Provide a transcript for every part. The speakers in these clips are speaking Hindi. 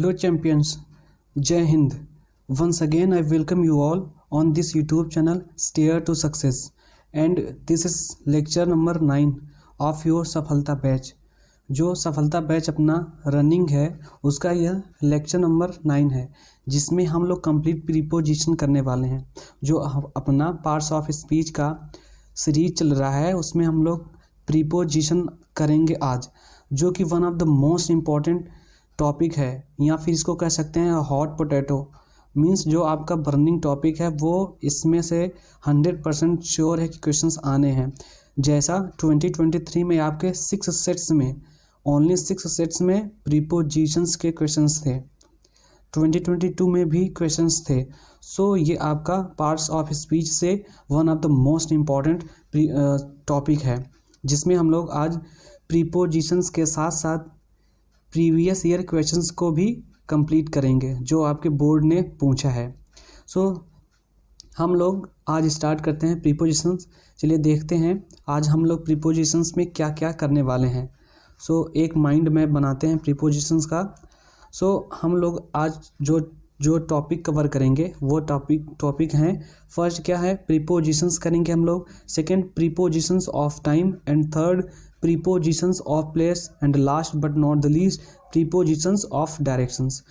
Hello champions, Jai Hind. Once again I welcome you all on this YouTube channel Steer to Success, and this is lecture number 9 of your सफलता बैच। जो सफलता बैच अपना रनिंग है उसका यह लेक्चर नंबर 9 है, जिसमें हम लोग कंप्लीट प्रीपोजिशन करने वाले हैं। जो अपना पार्ट्स ऑफ स्पीच का सीरीज चल रहा है उसमें हम लोग प्रीपोजिशन करेंगे आज, जो कि one of the most important topic है, या फिर इसको कह सकते हैं हॉट पोटैटो। मींस जो आपका बर्निंग टॉपिक है वो इसमें से 100% श्योर है कि क्वेश्चंस आने हैं। जैसा 2023 में आपके 6 सेट्स में, ओनली 6 सेट्स में प्रीपोजिशंस के क्वेश्चंस थे, 2022 में भी क्वेश्चंस थे। सो ये आपका पार्ट्स ऑफ स्पीच से one of the most important topic है, जिसमें हम लोग आज प्रीपोजिशंस के साथ साथ प्रीवियस ईयर क्वेश्चंस को भी कंप्लीट करेंगे जो आपके बोर्ड ने पूछा है। सो हम लोग आज स्टार्ट करते हैं प्रीपोजिशंस। चलिए देखते हैं आज हम लोग प्रीपोजिशंस में क्या क्या करने वाले हैं। एक माइंड मैप बनाते हैं प्रीपोजिशंस का। हम लोग आज जो टॉपिक कवर करेंगे वो टॉपिक हैं, फर्स्ट क्या है, प्रीपोजिशंस करेंगे हम लोग, second prepositions of time, and third prepositions of place, and last but not the least prepositions of directions.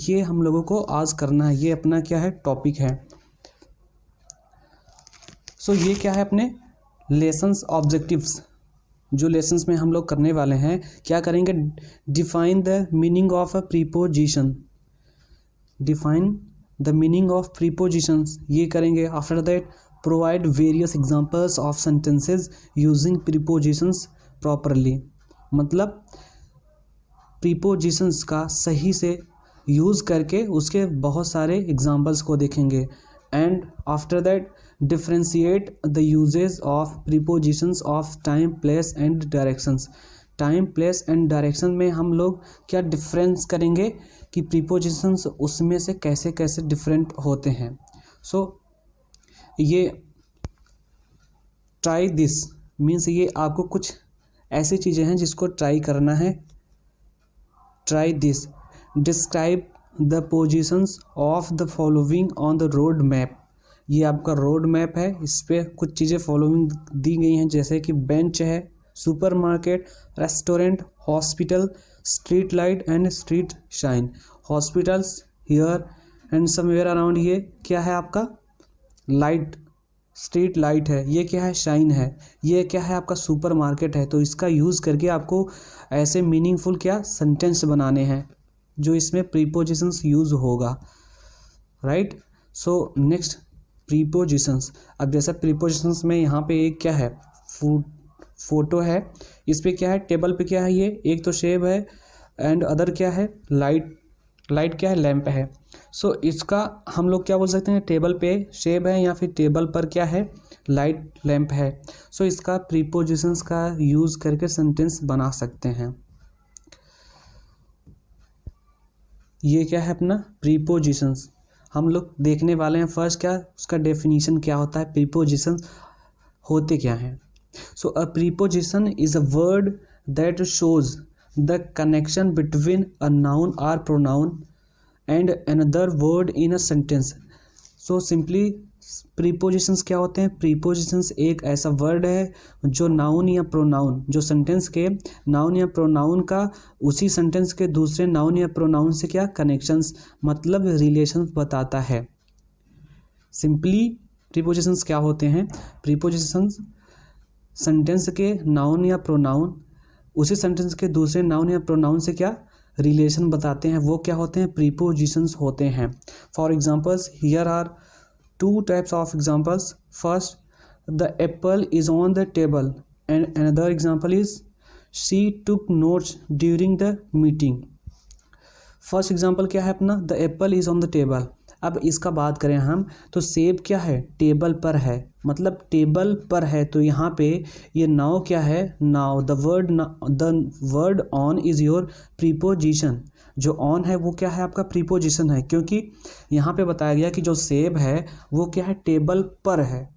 ये हम लोगों को आज करना है, ये अपना क्या है टॉपिक है। ये क्या है अपने लेसन्स ऑब्जेक्टिव्स, जो लेसन्स में हम लोग करने वाले हैं। क्या करेंगे, define the meaning of a preposition, define the meaning of prepositions, ये करेंगे। After that provide various examples of sentences using prepositions properly, मतलब प्रीपोजिशंस का सही से यूज़ करके उसके बहुत सारे एग्जांपल्स को देखेंगे। And after that differentiate the uses of prepositions of time, place and directions. Time, place and direction में हम लोग क्या डिफरेंस करेंगे कि प्रीपोजिशंस उसमें से कैसे कैसे डिफरेंट होते हैं। ये ट्राई दिस मीन्स ये आपको कुछ ऐसी चीज़ें हैं जिसको ट्राई करना है। Try this, describe the positions of the following on the road map. ये आपका रोड मैप है, इस पर कुछ चीज़ें फॉलोइंग दी गई हैं, जैसे कि बेंच है, supermarket, restaurant, hospital, street light and street shine. Hospitals here and somewhere around, ये क्या है आपका लाइट, स्ट्रीट लाइट है, ये क्या है शाइन है, ये क्या है आपका सुपरमार्केट है। तो इसका यूज़ करके आपको ऐसे मीनिंगफुल क्या सेंटेंस बनाने हैं जो इसमें प्रीपोजिशंस यूज़ होगा, राइट। Next prepositions. अब जैसा प्रीपोजिशंस में यहाँ पे एक क्या है फोटो है, इस पे क्या है, टेबल पे क्या है, ये एक तो शेप है एंड अदर क्या है लाइट क्या है, लैंप है। इसका हम लोग क्या बोल सकते हैं, टेबल पे शेप है या फिर टेबल पर क्या है, लाइट लैंप है। इसका प्रीपोजिशंस का यूज़ करके सेंटेंस बना सकते हैं। ये क्या है अपना प्रीपोजिशंस, हम लोग देखने वाले हैं। फर्स्ट क्या, उसका डेफिनेशन क्या होता है, प्रीपोजिशंस होते क्या हैं। A preposition is a word that shows the connection between a noun और pronoun and another word in a sentence. Simply prepositions क्या होते हैं, प्रीपोजिशंस एक ऐसा वर्ड है जो नाउन या प्रोनाउन, जो सेंटेंस के नाउन या प्रोनाउन का उसी सेंटेंस के दूसरे नाउन या प्रोनाउन से क्या कनेक्शंस, मतलब रिलेशंस बताता है। सिंपली प्रीपोजिशंस क्या होते हैं, प्रीपोजिशंस सेंटेंस के नाउन या प्रोनाउन उसी सेंटेंस के दूसरे नाउन या प्रोनाउन से क्या रिलेशन बताते हैं, वो क्या होते हैं, प्रीपोजिशंस होते हैं। For examples here are 2 types of examples. First, the apple is on the table, and another example is she took notes during the meeting. First example क्या है अपना, the Apple is on the table. अब इसका बात करें हम तो सेब क्या है, टेबल पर है, मतलब टेबल पर है। तो यहाँ पे ये नाउ क्या है, now the word on is your preposition. जो ऑन है वो क्या है आपका प्रीपोजिशन है, क्योंकि यहाँ पे बताया गया कि जो सेब है वो क्या है टेबल पर है,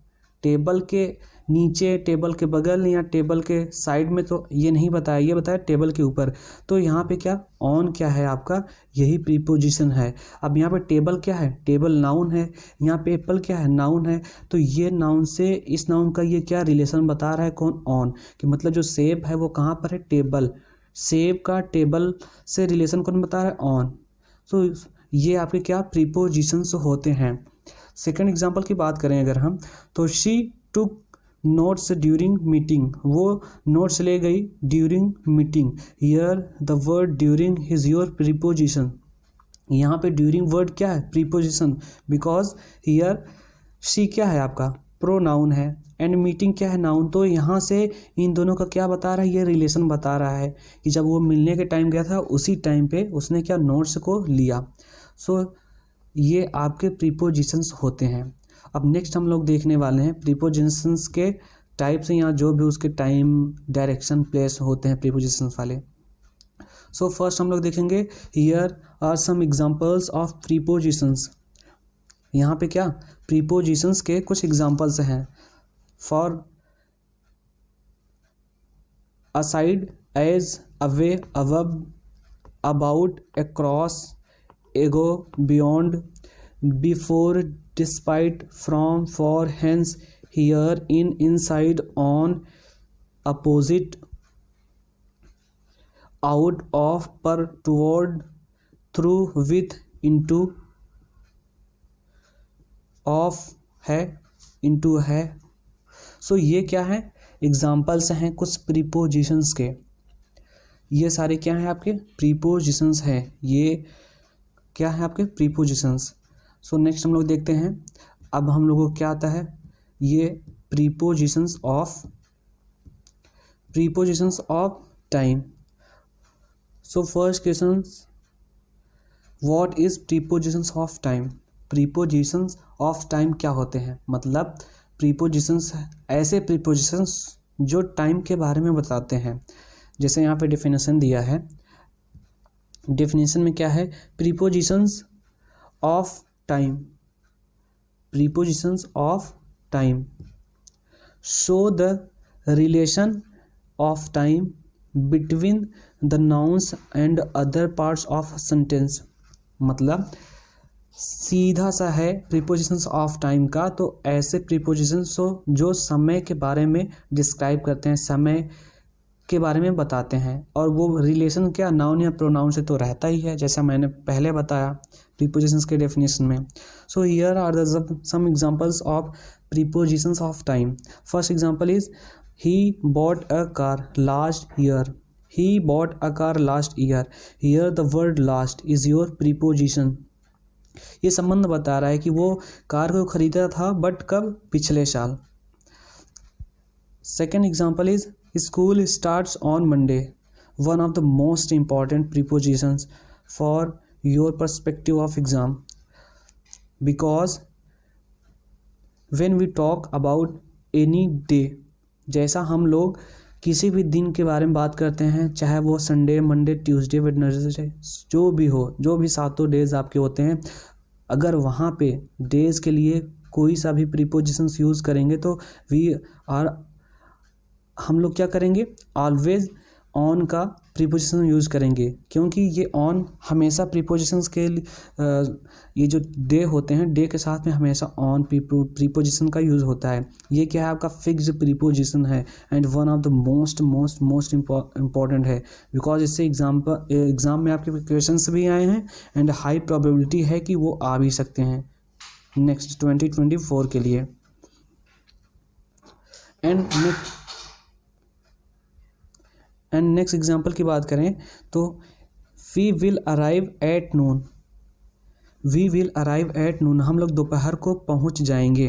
टेबल के नीचे, टेबल के बगल या टेबल के साइड में तो ये नहीं बताया, ये बताया टेबल के ऊपर। तो यहाँ पे क्या ऑन क्या है आपका, यही प्रीपोजिशन है। अब यहाँ पे टेबल क्या है, टेबल नाउन है, यहाँ पे एप्पल क्या है, नाउन है। तो ये नाउन से इस नाउन का ये क्या रिलेशन बता रहा है, कौन, ऑन, कि मतलब जो सेब है वो कहाँ पर है, टेबल। सेब का टेबल से रिलेशन कौन बता रहा है, ऑन। तो ये आपके क्या प्रीपोजिशंस होते हैं। सेकंड एग्जांपल की बात करें अगर हम, तो she took notes during meeting, वो नोट्स ले गई during meeting. Here the word during is your preposition. यहाँ पे ड्यूरिंग वर्ड क्या है, प्रीपोजिशन, बिकॉज हियर शी क्या है आपका प्रोनाउन है एंड मीटिंग क्या है, नाउन। तो यहाँ से इन दोनों का क्या बता रहा है, ये रिलेशन बता रहा है कि जब वो मिलने के टाइम गया था उसी टाइम पे उसने क्या नोट्स को लिया। सो ये आपके प्रीपोजिशंस होते हैं। अब नेक्स्ट हम लोग देखने वाले हैं प्रीपोजिशंस के टाइप्स या जो भी उसके टाइम, डायरेक्शन, प्लेस होते हैं प्रीपोजिशंस वाले। सो फर्स्ट हम लोग देखेंगे here are some examples of prepositions. यहाँ पे क्या प्रीपोजिशंस के कुछ एग्जांपल्स हैं। For aside, as, away, above, about, across, ago, beyond, before, despite, from, for, hence, here, in, inside, on, opposite, out of, per, toward, through, with, into, of है, इनटू है। सो ये क्या है, एग्जाम्पल्स हैं कुछ प्रीपोजिशंस के। ये सारे क्या हैं आपके प्रीपोजिशंस हैं, ये क्या है आपके प्रीपोजिशंस। सो नेक्स्ट हम लोग देखते हैं। अब हम लोगों को क्या आता है, ये prepositions of time. So first question, what is prepositions of time. Prepositions of time क्या होते हैं, मतलब प्रीपोजिशंस ऐसे प्रीपोजिशंस जो टाइम के बारे में बताते हैं। जैसे यहाँ पे डेफिनेशन दिया है, डेफिनेशन में क्या है, prepositions of time, prepositions of time show the relation of time between the nouns and other parts of sentence. मतलब सीधा सा है प्रीपोजिशंस ऑफ टाइम का, तो ऐसे प्रीपोजिशंस जो समय के बारे में डिस्क्राइब करते हैं, समय के बारे में बताते हैं। और वो रिलेशन क्या नाउन या प्रोनाउन से तो रहता ही है, जैसा मैंने पहले बताया प्रीपोजिशंस के डेफिनेशन में। So here are the some examples of prepositions of time. First example is he bought a car last year. He bought a car last year. Here the word last is your preposition. ये संबंध बता रहा है कि वो कार को खरीदा था, बट कब, पिछले साल। Second example is school starts on Monday. One of the most important prepositions for your perspective of exam, because when we talk about any day, जैसा हम लोग किसी भी दिन के बारे में बात करते हैं, चाहे वो संडे, मंडे, ट्यूसडे, वेडनेसडे, जो भी हो, जो भी 7 डेज आपके होते हैं, अगर वहाँ पे डेज के लिए कोई सा भी प्रीपोजिशंस यूज़ करेंगे तो हम लोग क्या करेंगे, ऑलवेज ऑन का प्रीपोजिशन यूज़ करेंगे, क्योंकि ये ऑन हमेशा प्रीपोजिशंस के ये जो डे होते हैं, डे के साथ में हमेशा ऑन प्रीपोजिशन का यूज़ होता है। ये क्या है, आपका फिक्स्ड प्रीपोजिशन है and one of the most important है, बिकॉज इससे एग्जाम में आपके क्वेश्चंस भी आए हैं एंड हाई प्रोबेबिलिटी है कि वो आ भी सकते हैं नेक्स्ट 2024 के लिए। एंड नेक्स्ट एग्जाम्पल की बात करें तो we will arrive at noon. We will arrive at noon, हम लोग दोपहर को पहुंच जाएंगे।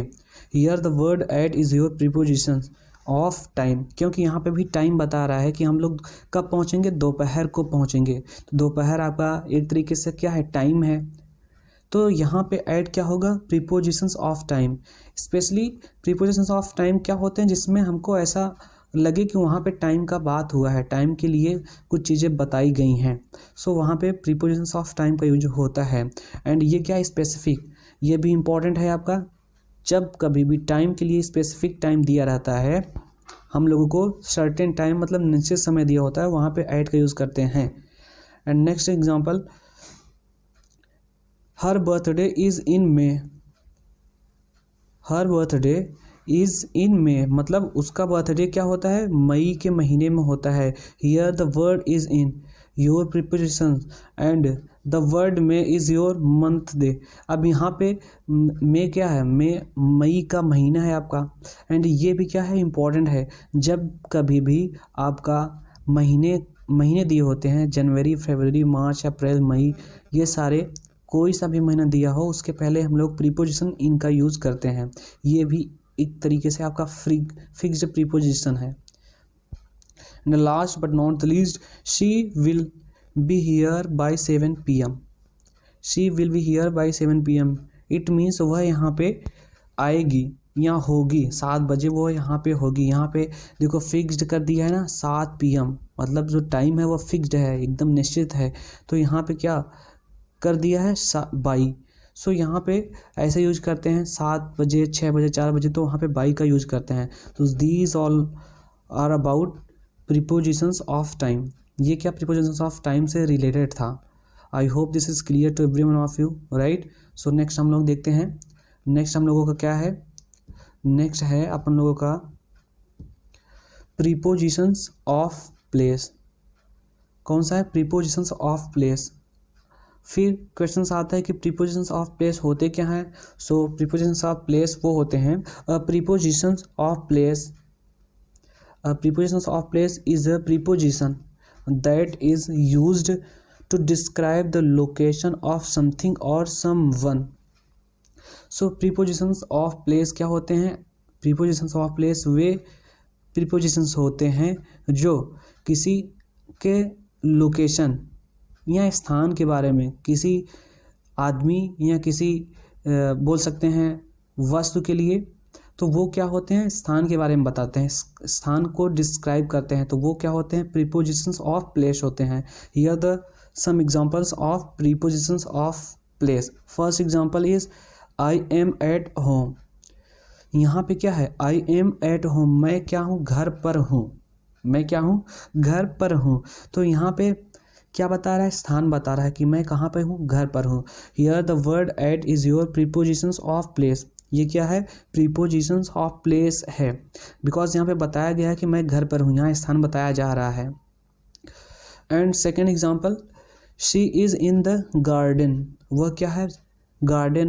Here the word at is your preposition of time, क्योंकि यहाँ पे भी टाइम बता रहा है कि हम लोग कब पहुँचेंगे, दोपहर को पहुँचेंगे। तो दोपहर आपका एक तरीके से क्या है, टाइम है। तो यहाँ पे ऐड क्या होगा, prepositions of time. Specially prepositions of time क्या होते हैं, जिसमें हमको ऐसा लगे कि वहाँ पे टाइम का बात हुआ है, टाइम के लिए कुछ चीज़ें बताई गई हैं। सो वहाँ पे प्रीपोजिशंस ऑफ टाइम का यूज होता है। एंड ये क्या है, स्पेसिफिक, ये भी इम्पॉर्टेंट है आपका जब कभी भी टाइम के लिए स्पेसिफिक टाइम दिया रहता है, हम लोगों को सर्टेन टाइम मतलब निश्चित समय दिया होता है, वहाँ पे ऐड का यूज़ करते हैं। And next example, her birthday is in May. Her birthday is in May मतलब उसका बर्थडे क्या होता है, मई के महीने में होता है। Here the word is in your preposition and the word may is your month day. अब यहाँ पे मे क्या है, मे मई का महीना है आपका, एंड ये भी क्या है, इम्पॉर्टेंट है। जब कभी भी आपका महीने दिए होते हैं, जनवरी, फरवरी, मार्च, अप्रैल, मई, ये सारे कोई सा भी महीना दिया हो, उसके पहले हम लोग प्रीपोजिशन इन का यूज़ करते हैं। ये भी एक तरीके से आपका फिक्स्ड प्रीपोजिशन है। And last but not the least, she will be here bye 7 PM। She will be here bye 7 PM। It means वह यहाँ पे आएगी या होगी, 7 बजे वो यहाँ पे होगी। यहाँ पे देखो फिक्स्ड कर दिया है ना, 7 PM, मतलब जो टाइम है वो फिक्स्ड है, एकदम निश्चित है। तो यहाँ पे क्या कर दिया है, बाई। सो यहाँ पे ऐसे यूज करते हैं, 7 बजे, 6 बजे, 4 बजे, तो वहाँ पे बाई का यूज करते हैं। तो these all are about prepositions of time. ये क्या प्रीपोजिशंस ऑफ टाइम से रिलेटेड था। I hope this is clear to every one of you, right. So next हम लोग देखते हैं, नेक्स्ट हम लोगों का क्या है, नेक्स्ट है अपन लोगों का प्रीपोजिशंस ऑफ प्लेस। कौन सा है, प्रीपोजिशंस ऑफ प्लेस। फिर क्वेश्चन आता है कि प्रीपोजिशंस ऑफ प्लेस होते क्या हैं। सो प्रीपोजिशंस ऑफ प्लेस वो होते हैं, prepositions of place, prepositions of place is a preposition that is used to describe the location of something or someone. So prepositions of place क्या होते हैं, प्रीपोजिशंस ऑफ प्लेस वे प्रीपोजिशंस होते हैं जो किसी के लोकेशन या स्थान के बारे में, किसी आदमी या किसी बोल सकते हैं वस्तु के लिए, तो वो क्या होते हैं, स्थान के बारे में बताते हैं, स्थान को डिस्क्राइब करते हैं, तो वो क्या होते हैं, प्रीपोजिशंस ऑफ प्लेस होते हैं। Here the some examples of prepositions of place. First example is I am at home. यहाँ पे क्या है, आई एम एट होम, मैं क्या हूँ, घर पर हूँ, मैं क्या हूँ, घर पर हूँ। तो यहाँ पे क्या बता रहा है, स्थान बता रहा है कि मैं कहाँ पे हूँ, घर पर हूँ। Here the word eight is your prepositions of place. ये क्या है, प्रीपोजिशंस ऑफ प्लेस है, बिकॉज यहाँ पे बताया गया है कि मैं घर पर हूँ, यहाँ स्थान बताया जा रहा है। And second example, she is in the garden. वह क्या है, गार्डन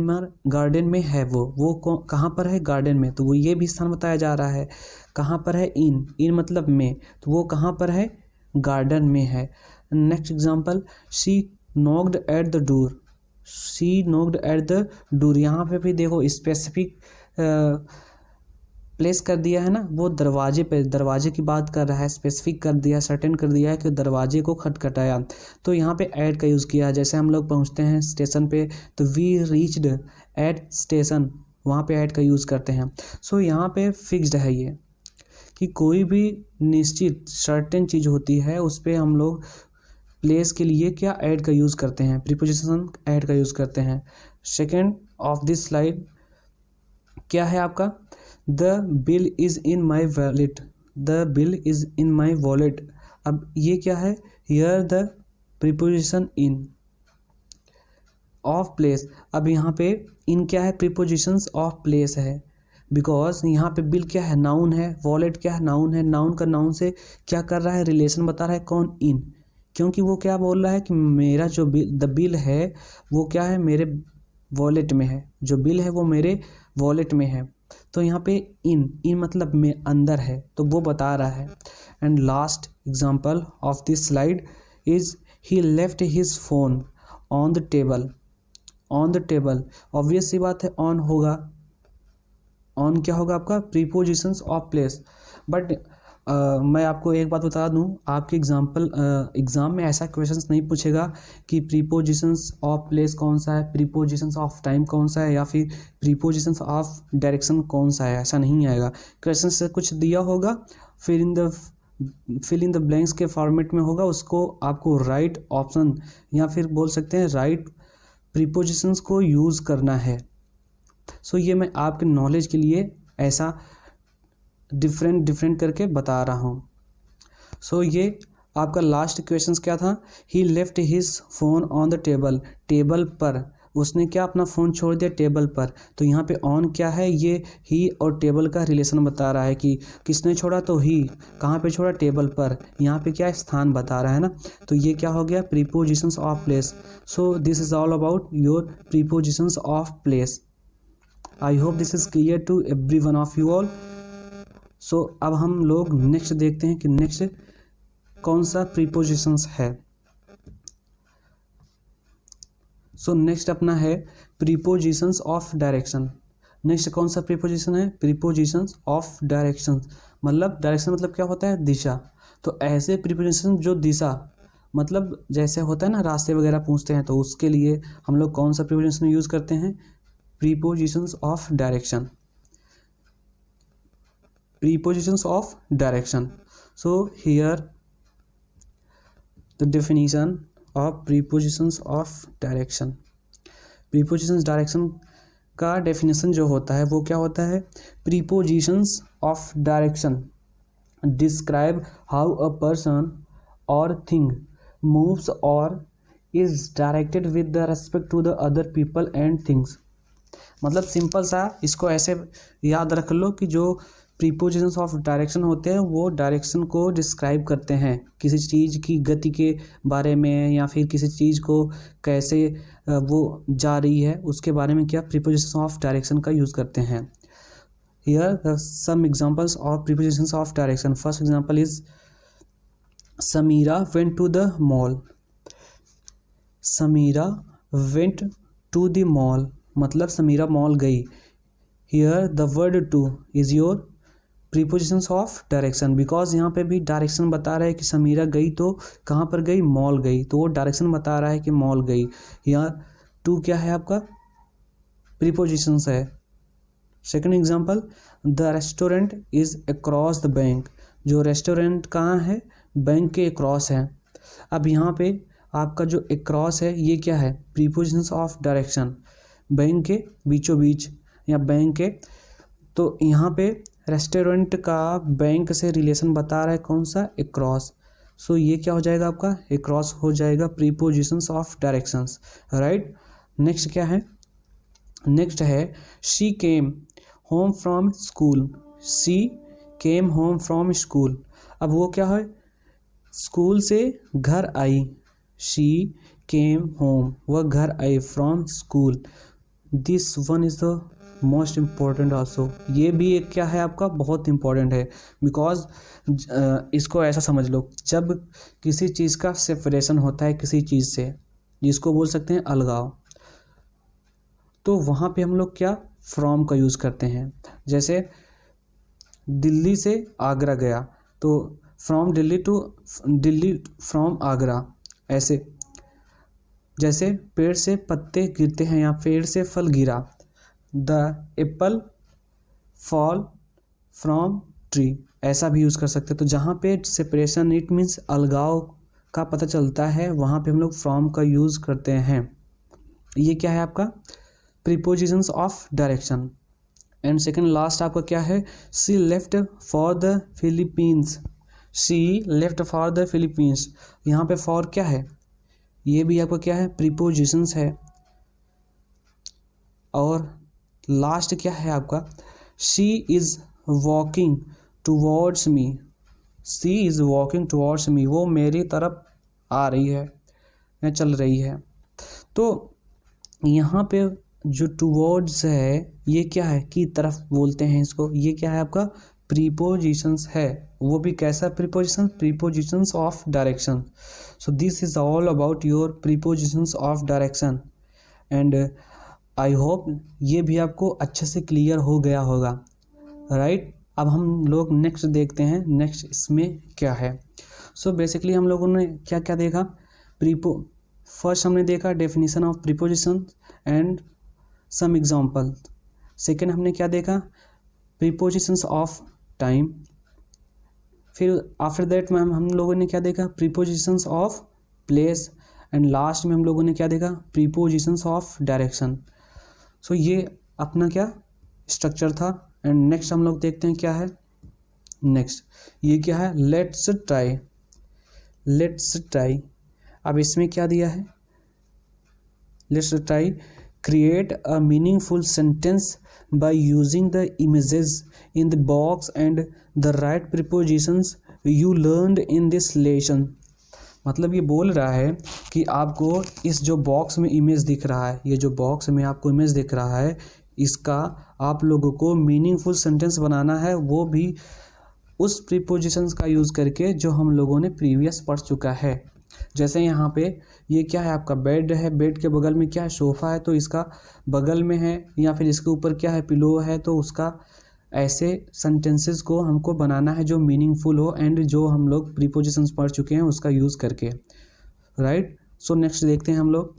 में है, वो कहाँ पर है, गार्डन में, तो वो ये भी स्थान बताया जा रहा है। कहाँ पर है, इन मतलब में, तो वो कहाँ पर है, गार्डन में है। Next example, she knocked at the door. She knocked at the door, यहाँ पे भी देखो स्पेसिफिक प्लेस कर दिया है ना, वो दरवाजे पे, दरवाजे की बात कर रहा है, स्पेसिफिक कर दिया, सर्टेन कर दिया है कि दरवाजे को खटखटाया, तो यहाँ पे ऐड का यूज़ किया। जैसे हम लोग पहुँचते हैं स्टेशन पे, तो वी रीच्ड एट स्टेशन, वहाँ पे ऐड का यूज़ करते हैं। सो यहाँ पे फिक्स्ड है ये कि कोई भी निश्चित सर्टेन चीज़ होती है, उस पर हम लोग प्लेस के लिए क्या ऐड का यूज़ करते हैं, प्रीपोजिशन ऐड का यूज़ करते हैं। सेकेंड ऑफ दिस स्लाइड क्या है आपका, the bill is in my wallet. The bill is in my wallet. अब ये क्या है, here the preposition in of place. अब यहाँ पे इन क्या है, प्रीपोजिशंस ऑफ प्लेस है, बिकॉज यहाँ पे बिल क्या है, नाउन है, वॉलेट क्या है, नाउन है। नाउन का नाउन से क्या कर रहा है, रिलेशन बता रहा है, कौन, इन, क्योंकि वो क्या बोल रहा है कि मेरा जो द बिल है वो क्या है, मेरे वॉलेट में है, जो बिल है वो मेरे वॉलेट में है। तो यहाँ पे इन मतलब में, अंदर है, तो वो बता रहा है। And last example of this slide is he left his phone on the table. On the table, obvious सी बात है, ऑन होगा, ऑन क्या होगा आपका, प्रीपोजिशंस ऑफ प्लेस। बट मैं आपको एक बात बता दूं, आपके एग्ज़ाम में ऐसा क्वेश्चंस नहीं पूछेगा कि प्रीपोजिशंस ऑफ प्लेस कौन सा है, प्रीपोजिशंस ऑफ टाइम कौन सा है, या फिर प्रीपोजिशंस ऑफ डायरेक्शन कौन सा है, ऐसा नहीं आएगा। क्वेश्चन से कुछ दिया होगा, फिर फिल इन द ब्लैंक्स के फॉर्मेट में होगा, उसको आपको राइट ऑप्शन या फिर बोल सकते हैं राइट प्रीपोजिशंस को यूज़ करना है। सो ये मैं आपके नॉलेज के लिए ऐसा डिफरेंट करके बता रहा हूँ। सो ये आपका लास्ट क्वेश्चन क्या था, he left his phone on the table, table पर उसने क्या अपना फ़ोन छोड़ दिया टेबल पर। तो यहाँ पे ऑन क्या है, ये ही और टेबल का रिलेशन बता रहा है कि किसने छोड़ा, तो ही कहाँ पे छोड़ा, टेबल पर। यहाँ पे क्या स्थान बता रहा है ना, तो ये क्या हो गया, prepositions of place. So this is all about your prepositions of place. I hope this is clear to every one of you all. So अब हम लोग नेक्स्ट देखते हैं कि नेक्स्ट कौन सा प्रीपोजिशंस है। सो नेक्स्ट अपना है प्रीपोजिशंस ऑफ डायरेक्शन। नेक्स्ट कौन सा प्रीपोजिशन है, प्रीपोजिशंस ऑफ डायरेक्शन। मतलब डायरेक्शन मतलब क्या होता है, दिशा। तो ऐसे प्रीपोजिशन जो दिशा मतलब जैसे होता है ना, रास्ते वगैरह पूछते हैं, तो उसके लिए हम लोग कौन सा प्रीपोजिशन यूज़ करते हैं, prepositions of direction, prepositions of direction. So here the definition of prepositions of direction. Prepositions direction का डेफिनेशन जो होता है वो क्या होता है, prepositions of direction describe how a person और थिंग मूव्स और is directed with the respect to the other people and things. मतलब सिंपल सा इसको ऐसे याद रख लो कि जो प्रीपोजिशंस ऑफ डायरेक्शन होते हैं वो डायरेक्शन को डिस्क्राइब करते हैं, किसी चीज़ की गति के बारे में या फिर किसी चीज़ को कैसे वो जा रही है उसके बारे में क्या प्रीपोजिशंस ऑफ डायरेक्शन का यूज़ करते हैं। Here some examples of prepositions of direction. First example is Sameera went to the mall. Sameera went to the mall मतलब समीरा मॉल गई। Here the word to is your prepositions of direction, because यहाँ पे भी डायरेक्शन बता रहा है कि समीरा गई तो कहाँ पर गई, मॉल गई, तो वो डायरेक्शन बता रहा है कि मॉल गई। यहाँ टू क्या है आपका, प्रीपोजिशंस है। Second example, the restaurant is across the bank. जो रेस्टोरेंट कहाँ है, बैंक के अक्रॉस है। अब यहाँ पे आपका जो अक्रॉस है ये क्या है, प्रीपोजिशंस ऑफ डायरेक्शन, बैंक के बीचों बीच या बैंक के। तो यहाँ पे रेस्टोरेंट का बैंक से रिलेशन बता रहा है कौन सा, अक्रॉस। सो ये क्या हो जाएगा आपका, अक्रॉस हो जाएगा prepositions of directions, right. Next क्या है, नेक्स्ट है she came home from school. She came home from school. अब वो क्या है, स्कूल से घर आई। शी केम होम, वह घर आई, from school. This one is the most important also. ये भी एक क्या है आपका, बहुत इम्पॉर्टेंट है, बिकॉज इसको ऐसा समझ लो, जब किसी चीज़ का सेपरेशन होता है किसी चीज़ से, जिसको बोल सकते हैं अलगाव, तो वहाँ पे हम लोग क्या फ्रॉम का यूज़ करते हैं। जैसे दिल्ली से आगरा गया तो from Delhi to Delhi from Agra, ऐसे। जैसे पेड़ से पत्ते गिरते हैं या पेड़ से फल गिरा, the Apple fall from tree, ऐसा भी यूज़ कर सकते हैं। तो जहाँ पे सेपरेशन, इट मीन्स अलगाव का पता चलता है, वहाँ पे हम लोग फ्रॉम का यूज़ करते हैं। ये क्या है आपका, prepositions of direction. And second last आपका क्या है, she left for the Philippines. She left for the Philippines, यहाँ पे फॉर क्या है, ये भी आपका क्या है, प्रीपोजिशंस है। और लास्ट क्या है आपका, she is walking towards me. She is walking towards me, वो मेरी तरफ आ रही है या चल रही है। तो यहाँ पे जो टूवर्ड्स है ये क्या है, की तरफ बोलते हैं इसको, ये क्या है आपका प्रीपोजिशंस है। वो भी कैसा preposition, prepositions of direction. So this is all about your prepositions of direction. And I hope ये भी आपको अच्छे से क्लियर हो गया होगा, राइट। अब हम लोग नेक्स्ट देखते हैं, नेक्स्ट इसमें क्या है। सो बेसिकली हम लोगों ने क्या क्या देखा, फर्स्ट हमने देखा definition of preposition and some example. Second हमने क्या देखा, प्रीपोजिशंस ऑफ टाइम। फिर आफ्टर दैट मैम हम लोगों ने क्या देखा, prepositions of place. And last में हम लोगों ने क्या देखा, प्रीपोजिशंस ऑफ डायरेक्शन। सो ये अपना क्या स्ट्रक्चर था। एंड नेक्स्ट हम लोग देखते हैं क्या है। नेक्स्ट ये क्या है, लेट्स ट्राई। लेट्स ट्राई, अब इसमें क्या दिया है, let's try create a meaningful sentence by using the images in the box and the right prepositions you learned in this lesson। मतलब ये बोल रहा है कि आपको इस जो बॉक्स में इमेज दिख रहा है, ये जो बॉक्स में आपको इमेज दिख रहा है, इसका आप लोगों को मीनिंगफुल सेंटेंस बनाना है, वो भी उस प्रीपोजिशंस का यूज़ करके जो हम लोगों ने प्रीवियस पढ़ चुका है। जैसे यहाँ पे ये क्या है, आपका बेड है, बेड के बगल में क्या है, सोफ़ा है, तो इसका बगल में है, या फिर इसके ऊपर क्या है, पिलो है, तो उसका ऐसे सेंटेंसेस को हमको बनाना है जो मीनिंगफुल हो एंड जो हम लोग प्रीपोजिशंस पढ़ चुके हैं उसका यूज़ करके, राइट। सो नेक्स्ट देखते हैं हम लोग।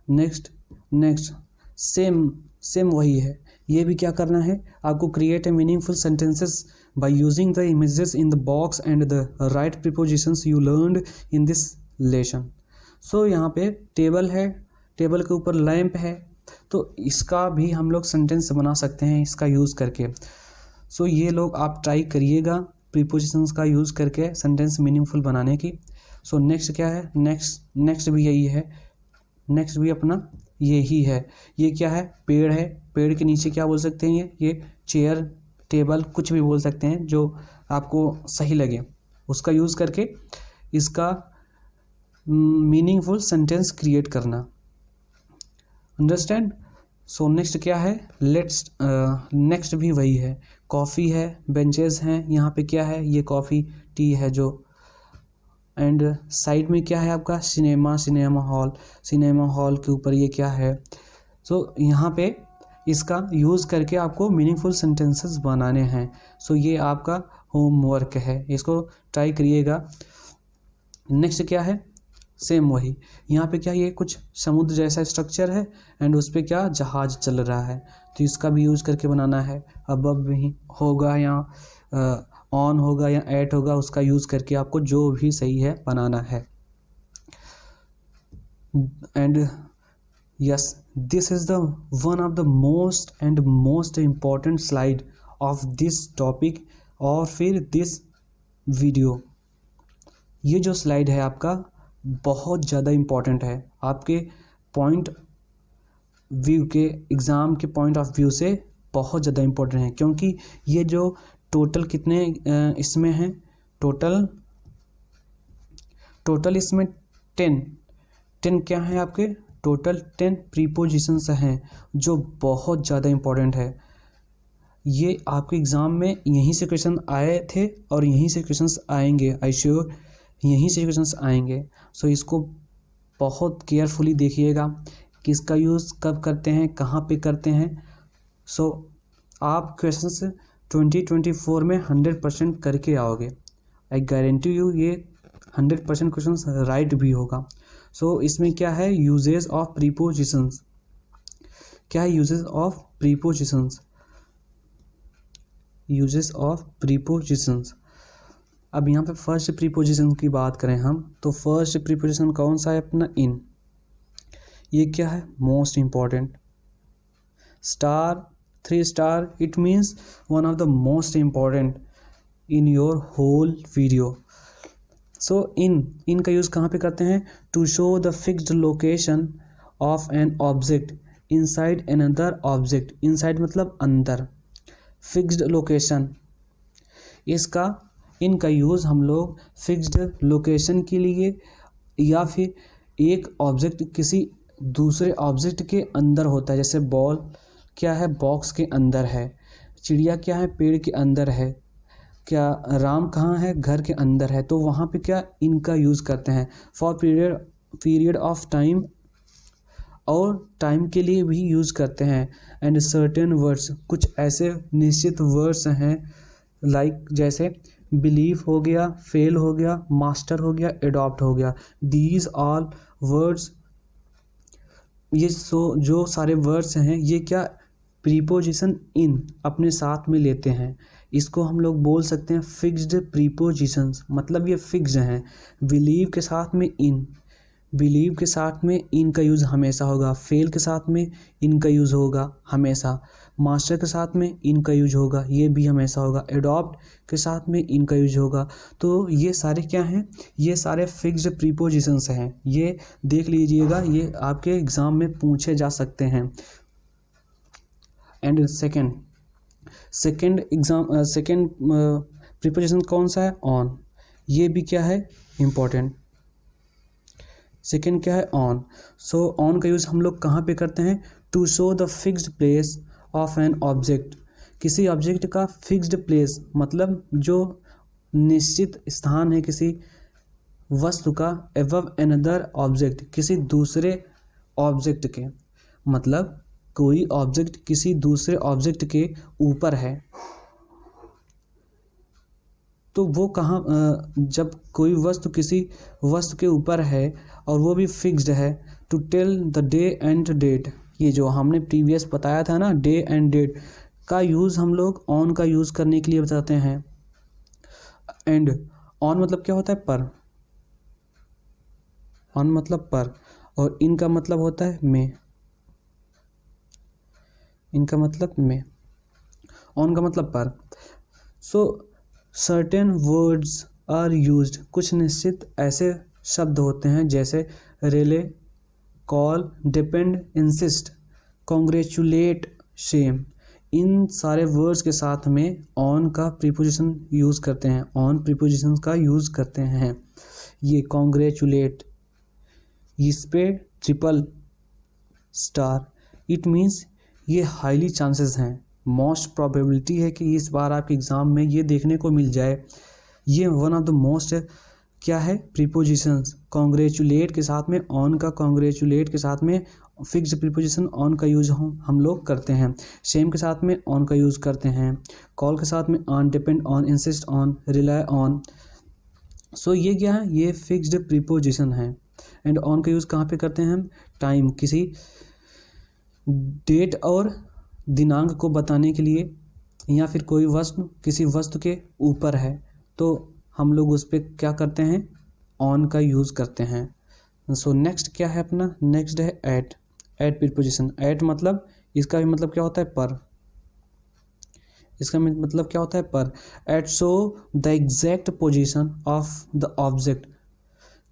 नेक्स्ट सेम वही है, ये भी क्या करना है आपको, create a meaningful sentences by using the images in the box and the right prepositions you learned in this lesson। so यहाँ पे टेबल है, टेबल के ऊपर लैंप है, तो इसका भी हम लोग सेंटेंस बना सकते हैं इसका यूज़ करके। so ये लोग आप ट्राई करिएगा प्रीपोजिशंस का यूज़ करके सेंटेंस मीनिंगफुल बनाने की। so नेक्स्ट क्या है, नेक्स्ट भी यही है, नेक्स्ट भी अपना यही है। ये क्या है, पेड़ है, पेड़ के नीचे क्या बोल सकते हैं, ये चेयर, टेबल, कुछ भी बोल सकते हैं जो आपको सही लगे, उसका यूज़ करके इसका मीनिंगफुल सेंटेंस क्रिएट करना। अंडरस्टैंड। सो नेक्स्ट क्या है, नेक्स्ट भी वही है, कॉफ़ी है, बेंचेस हैं, यहाँ पे क्या है, ये कॉफ़ी टी है जो, एंड साइड में क्या है आपका सिनेमा हॉल के ऊपर ये क्या है। सो यहाँ पे इसका यूज़ करके आपको मीनिंगफुल सेंटेंसेस बनाने हैं। सो ये आपका होमवर्क है, इसको ट्राई करिएगा। नेक्स्ट क्या है, सेम वही, यहाँ पे क्या, ये कुछ समुद्र जैसा स्ट्रक्चर है एंड उस पर क्या जहाज़ चल रहा है, तो इसका भी यूज़ करके बनाना है। अब भी होगा या ऑन होगा या एट होगा, उसका यूज़ करके आपको जो भी सही है बनाना है। And yes, this is the one of the most important slide of this topic और फिर this video। ये जो स्लाइड है आपका बहुत ज़्यादा इम्पॉर्टेंट है, आपके पॉइंट व्यू के, एग्ज़ाम के पॉइंट ऑफ व्यू से बहुत ज़्यादा इम्पोर्टेंट है, क्योंकि ये जो टोटल कितने इसमें हैं, टोटल इसमें 10 क्या है आपके, टोटल 10 प्रीपोजिशंस हैं जो बहुत ज़्यादा इम्पोर्टेंट है। ये आपके एग्ज़ाम में यहीं से क्वेश्चन आए थे और यहीं से क्वेश्चंस आएंगे, आई श्योर यहीं से क्वेश्चंस आएंगे। सो इसको बहुत केयरफुली देखिएगा कि इसका यूज़ कब करते हैं, कहाँ पे करते हैं। सो आप क्वेश्चंस 2024 में 100% करके आओगे, आई गारंटी यू ये 100% क्वेश्चंस राइट भी होगा। सो इसमें क्या है, यूजेस ऑफ प्रीपोजिशंस, क्या है uses of prepositions, uses of prepositions. अब यहाँ पे फर्स्ट प्रीपोजिशन की बात करें हम, तो फर्स्ट प्रीपोजिशन कौन सा है अपना, इन। ये क्या है, most important. Star, 3 star, it means one of the most important in your whole video. So in का यूज़ कहाँ पे करते हैं, to show the fixed location of an object inside another object. Inside मतलब अंदर, फिक्स्ड लोकेशन, इसका इनका यूज़ हम लोग फिक्स्ड लोकेशन के लिए, या फिर एक ऑब्जेक्ट किसी दूसरे ऑब्जेक्ट के अंदर होता है, जैसे बॉल क्या है, बॉक्स के अंदर है, चिड़िया क्या है, पेड़ के अंदर है, क्या राम कहाँ है, घर के अंदर है, तो वहाँ पे क्या इनका यूज़ करते हैं। फॉर पीरियड ऑफ टाइम, और टाइम के लिए भी यूज़ करते हैं। एंड सर्टेन वर्ड्स, कुछ ऐसे निश्चित वर्ड्स हैं, लाइक जैसे बिलीव हो गया, फेल हो गया, मास्टर हो गया, एडॉप्ट हो गया, दीज ऑल वर्ड्स, ये जो सारे वर्ड्स हैं ये क्या प्रीपोजिशन इन अपने साथ में लेते हैं। इसको हम लोग बोल सकते हैं फिक्स्ड प्रीपोजिशंस, मतलब ये फिक्स्ड हैं। बिलीव के साथ में इन, बिलीव के साथ में इन का यूज़ हमेशा होगा, फेल के साथ में इन का यूज़ होगा हमेशा, मास्टर के साथ में इन का यूज होगा, ये भी हमेशा होगा, एडॉप्ट के साथ में इन का यूज होगा। तो ये सारे क्या हैं, ये सारे फिक्स्ड प्रीपोजिशंस हैं, ये देख लीजिएगा, ये आपके एग्ज़ाम में पूछे जा सकते हैं। एंड सेकेंड प्रीपोजिशन कौन सा है, ऑन, ये भी क्या है इम्पॉर्टेंट। सेकेंड क्या है, ऑन। सो ऑन का यूज़ हम लोग कहाँ पे करते हैं, to show the fixed place of an object, किसी ऑब्जेक्ट का फिक्स्ड प्लेस मतलब जो निश्चित स्थान है किसी वस्तु का, एबव अनदर ऑब्जेक्ट, किसी दूसरे ऑब्जेक्ट के, मतलब कोई ऑब्जेक्ट किसी दूसरे ऑब्जेक्ट के ऊपर है, तो वो कहाँ, जब कोई वस्तु किसी वस्तु के ऊपर है और वो भी फिक्स्ड है, to tell the day and date, ये जो हमने प्रीवियस बताया था ना, डे एंड डेट का यूज़ हम लोग ऑन का यूज़ करने के लिए बताते हैं। एंड ऑन मतलब क्या होता है, पर, ऑन मतलब पर, और इन का मतलब होता है में, इनका मतलब में, ऑन का मतलब पर। So certain words are used, कुछ निश्चित ऐसे शब्द होते हैं जैसे rely, call, depend, insist, congratulate, shame, इन सारे वर्ड्स के साथ में ऑन का प्रीपोजिशन यूज़ करते हैं, ऑन प्रीपोजिशन का यूज़ करते हैं। ये कॉन्ग्रेचुलेट, इस पे ट्रिपल स्टार, इट मीन्स ये हाईली चांसेस हैं, मोस्ट प्रोबेबिलिटी है कि इस बार आपके एग्ज़ाम में ये देखने को मिल जाए। ये वन ऑफ द मोस्ट क्या है, प्रीपोजिशंस, कॉन्ग्रेचुलेट के साथ में ऑन का, कॉन्ग्रेचुलेट के साथ में फिक्स्ड प्रीपोजिशन ऑन का यूज़ हम लोग करते हैं, शेम के साथ में ऑन का यूज़ करते हैं, कॉल के साथ में on, depend on, insist on, rely on. So ये क्या है, ये फिक्स्ड प्रीपोजिशन है। एंड ऑन का यूज़ कहाँ पे करते हैं हम, टाइम, किसी डेट और दिनांक को बताने के लिए, या फिर कोई वस्तु किसी वस्तु के ऊपर है तो हम लोग उस पर क्या करते हैं, ऑन का यूज़ करते हैं। सो नेक्स्ट क्या है अपना, नेक्स्ट है एट, एट प्रीपोजिशन, एट मतलब इसका भी मतलब क्या होता है, पर, इसका मतलब क्या होता है, पर। At show the exact position of the object,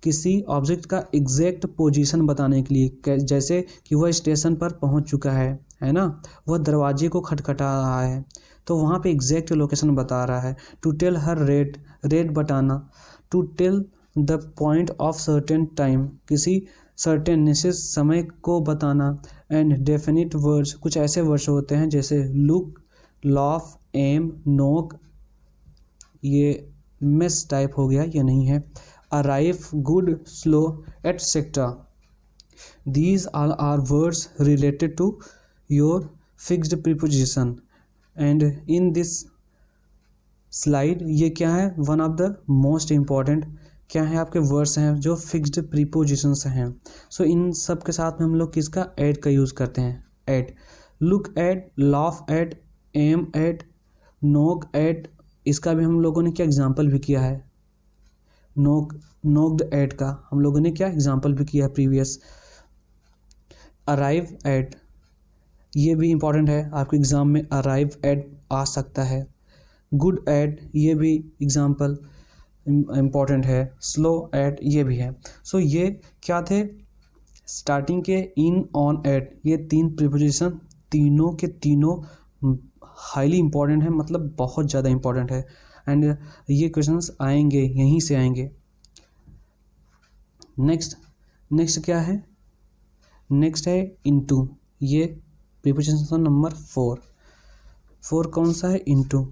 किसी ऑब्जेक्ट का एग्जैक्ट पोजीशन बताने के लिए, जैसे कि वह स्टेशन पर पहुंच चुका है ना, वह दरवाजे को खटखटा रहा है तो वहाँ पे एग्जैक्ट लोकेशन बता रहा है। To tell her rate, rate बताना, to tell the point of certain time, किसी सर्टेन निश्चित समय को बताना। एंड डेफिनिट वर्ड्स, कुछ ऐसे वर्ड्स होते हैं जैसे लुक, लाफ, एम, नोक, ये मिस टाइप हो गया, ये नहीं है, arrive, good, slow, etc. These all are words related to your fixed preposition. And in this slide ये क्या है, one of the most important क्या है, आपके वर्ड्स हैं जो फिक्स्ड प्रीपोजिशंस हैं। सो इन सब के साथ में हम लोग किसका, एड का यूज़ करते हैं, at, look at, laugh at, aim at, knock at, इसका भी हम लोगों ने क्या एग्जाम्पल भी किया है, नोक्ड एट का हम लोगों ने क्या एग्जाम्पल भी किया है प्रीवियस। अराइव एट, ये भी इम्पॉर्टेंट है, आपके एग्ज़ाम में अराइव एट आ सकता है। गुड एट, ये भी एग्जाम्पल इम्पॉर्टेंट है। स्लो एट, ये भी है। सो ये क्या थे, स्टार्टिंग के इन, ऑन, एट, ये तीन प्रीपोजिशन तीनों के तीनों हाईली इम्पॉर्टेंट है, मतलब बहुत ज़्यादा इम्पॉर्टेंट है। एंड ये क्वेश्चंस आएंगे, यहीं से आएंगे। नेक्स्ट क्या है, नेक्स्ट है इनटू, ये प्रीपोजिशन नंबर 4 कौन सा है, इनटू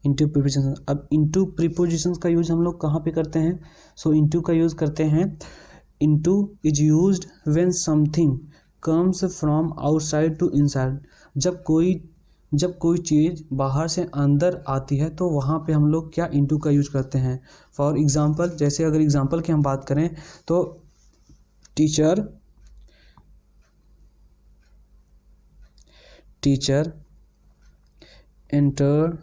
प्रीपोजिशन। अब इनटू प्रीपोजिशन का यूज हम लोग कहाँ पे करते हैं, सो इनटू का यूज करते हैं, into is used when something comes from outside to inside, जब कोई चीज़ बाहर से अंदर आती है तो वहाँ पे हम लोग क्या, इनटू का यूज करते हैं। फॉर एग्जांपल, जैसे अगर एग्जांपल की हम बात करें तो टीचर एंटर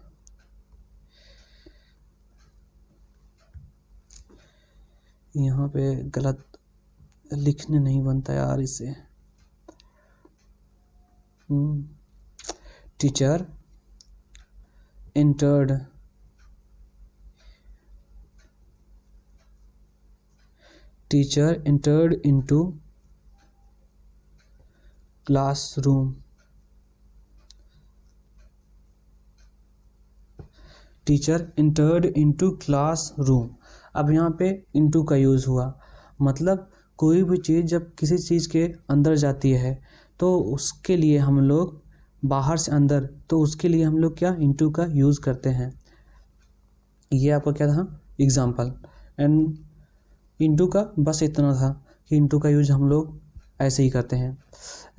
यहाँ पे गलत लिखने नहीं बनता यार इसे। Teacher entered into classroom। Teacher entered into classroom। अब यहाँ पे into का यूज़ हुआ, मतलब कोई भी चीज़ जब किसी चीज़ के अंदर जाती है तो उसके लिए हम लोग बाहर से अंदर, तो उसके लिए हम लोग क्या into का यूज़ करते हैं। ये आपका क्या था एग्जाम्पल। एंड इंटू का बस इतना था कि इंटू का यूज हम लोग ऐसे ही करते हैं।